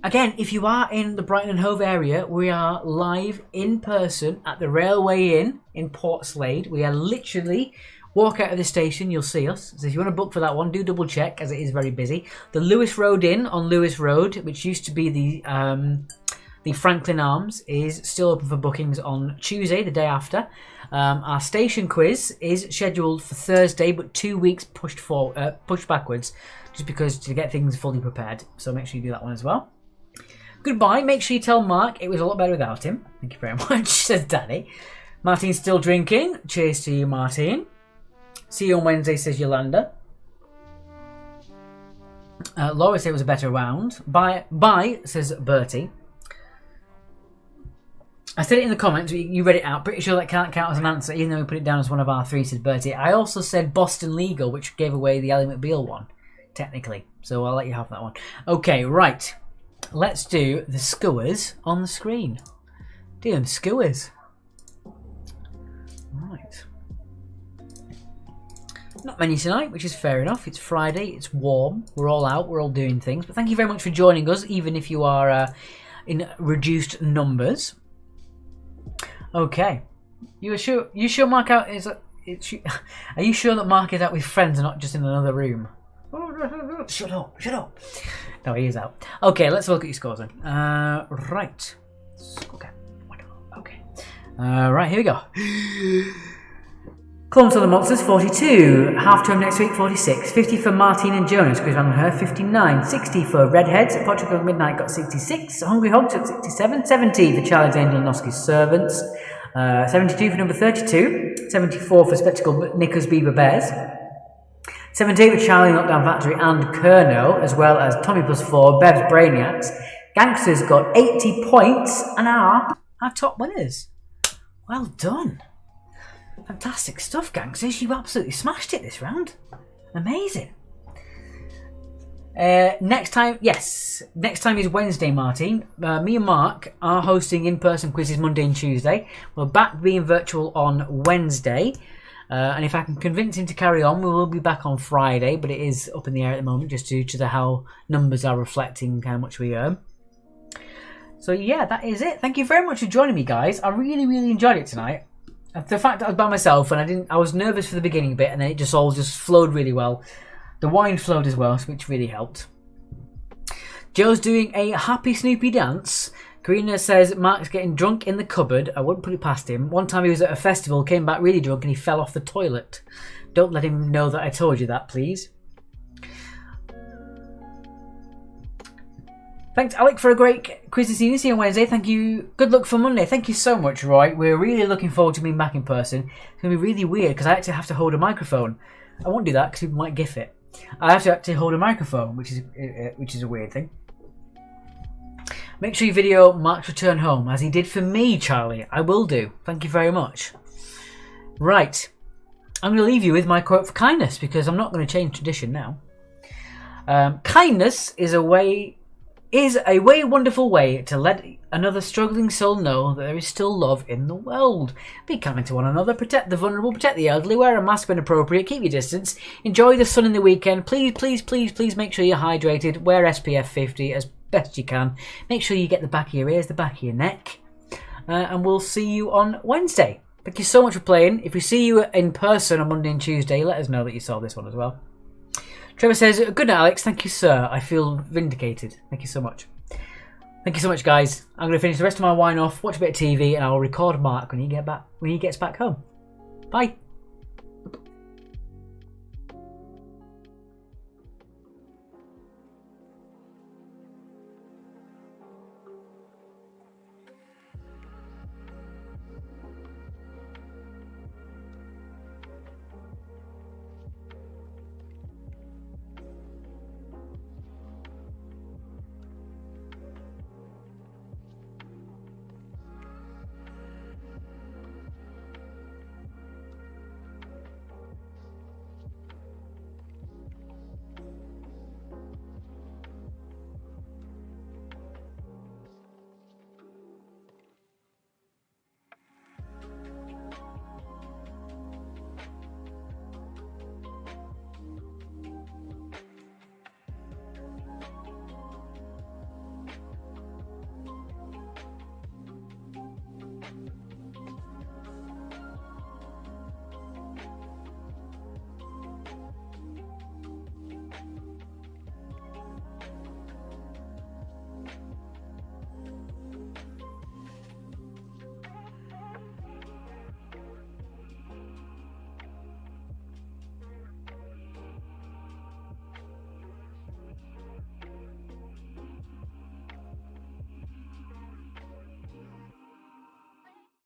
Again, if you are in the Brighton and Hove area, we are live in person at the Railway Inn in Portslade. We are literally walk out of the station, you'll see us. So if you want to book for that one, do double check as it is very busy. The Lewis Road Inn on Lewis Road, which used to be the Franklin Arms, is still open for bookings on Tuesday, the day after. Our station quiz is scheduled for Thursday, but 2 weeks pushed backwards, just because to get things fully prepared. So make sure you do that one as well. Goodbye. Make sure you tell Mark it was a lot better without him. Thank you very much, says Danny. Martine's still drinking. Cheers to you, Martine. See you on Wednesday, says Yolanda. Laura said it was a better round. Bye, says Bertie. I said it in the comments, you read it out. Pretty sure that can't count as an answer, even though we put it down as one of our three, said Bertie. I also said Boston Legal, which gave away the Ally McBeal one, technically. So I'll let you have that one. Okay, right. Let's do the skewers on the screen. Do them skewers. Right. Not many tonight, which is fair enough. It's Friday, it's warm, we're all out, we're all doing things. But thank you very much for joining us, even if you are in reduced numbers. Okay. You sure Mark out is? Are you sure that Mark is out with friends and not just in another room? Shut up! Shut up! No, he is out. Okay, let's look at your scores then. Right. Okay. Okay. Right, here we go. Columbus of the Monsters, 42. Half Term next week, 46. 50 for Martine and Jonas, Chris Van her, 59. 60 for Redheads, Portugal Midnight got 66. Hungry Hogs got 67. 70 for Charlie's Angel and Noski's Servants. 72 for number 32. 74 for Spectacle Nickers Beaver Bears. 78 for Charlie Knockdown Factory and Kerno, as well as Tommy plus 4, Bev's Brainiacs. Gangsters got 80 points and are our top winners. Well done. Fantastic stuff, Gangsters. You absolutely smashed it this round. Amazing. Next time is Wednesday, Martin. Me and Mark are hosting in-person quizzes Monday and Tuesday. We're back being virtual on Wednesday. And if I can convince him to carry on, we will be back on Friday, but it is up in the air at the moment just due to how numbers are reflecting how much we earn. So yeah, that is it. Thank you very much for joining me, guys. I really, really enjoyed it tonight. The fact that I was by myself and I was nervous for the beginning bit, and then it just all flowed really well. The wine flowed as well, which really helped. Joe's doing a happy Snoopy dance. Karina says Mark's getting drunk in the cupboard. I wouldn't put it past him. One time he was at a festival, came back really drunk, and he fell off the toilet. Don't let him know that I told you that, please. Thanks, Alec, for a great quiz this evening. See you on Wednesday. Thank you. Good luck for Monday. Thank you so much, Roy. We're really looking forward to being back in person. It's going to be really weird because I actually have to hold a microphone. I won't do that because people might gif it. I have to actually hold a microphone, which is a weird thing. Make sure you video Mark's return home, as he did for me, Charlie. I will do. Thank you very much. Right. I'm going to leave you with my quote for kindness, because I'm not going to change tradition now. Kindness is a wonderful way to let another struggling soul know that there is still love in the world. Be kind to one another, protect the vulnerable, protect the elderly, wear a mask when appropriate, keep your distance, enjoy the sun in the weekend. Please, please, please, please make sure you're hydrated, wear SPF 50 as best you can. Make sure you get the back of your ears, the back of your neck. And we'll see you on Wednesday. Thank you so much for playing. If we see you in person on Monday and Tuesday, let us know that you saw this one as well. Trevor says, good night, Alex. Thank you, sir. I feel vindicated. Thank you so much. Thank you so much, guys. I'm going to finish the rest of my wine off, watch a bit of TV, and I'll record Mark when he gets back home. Bye.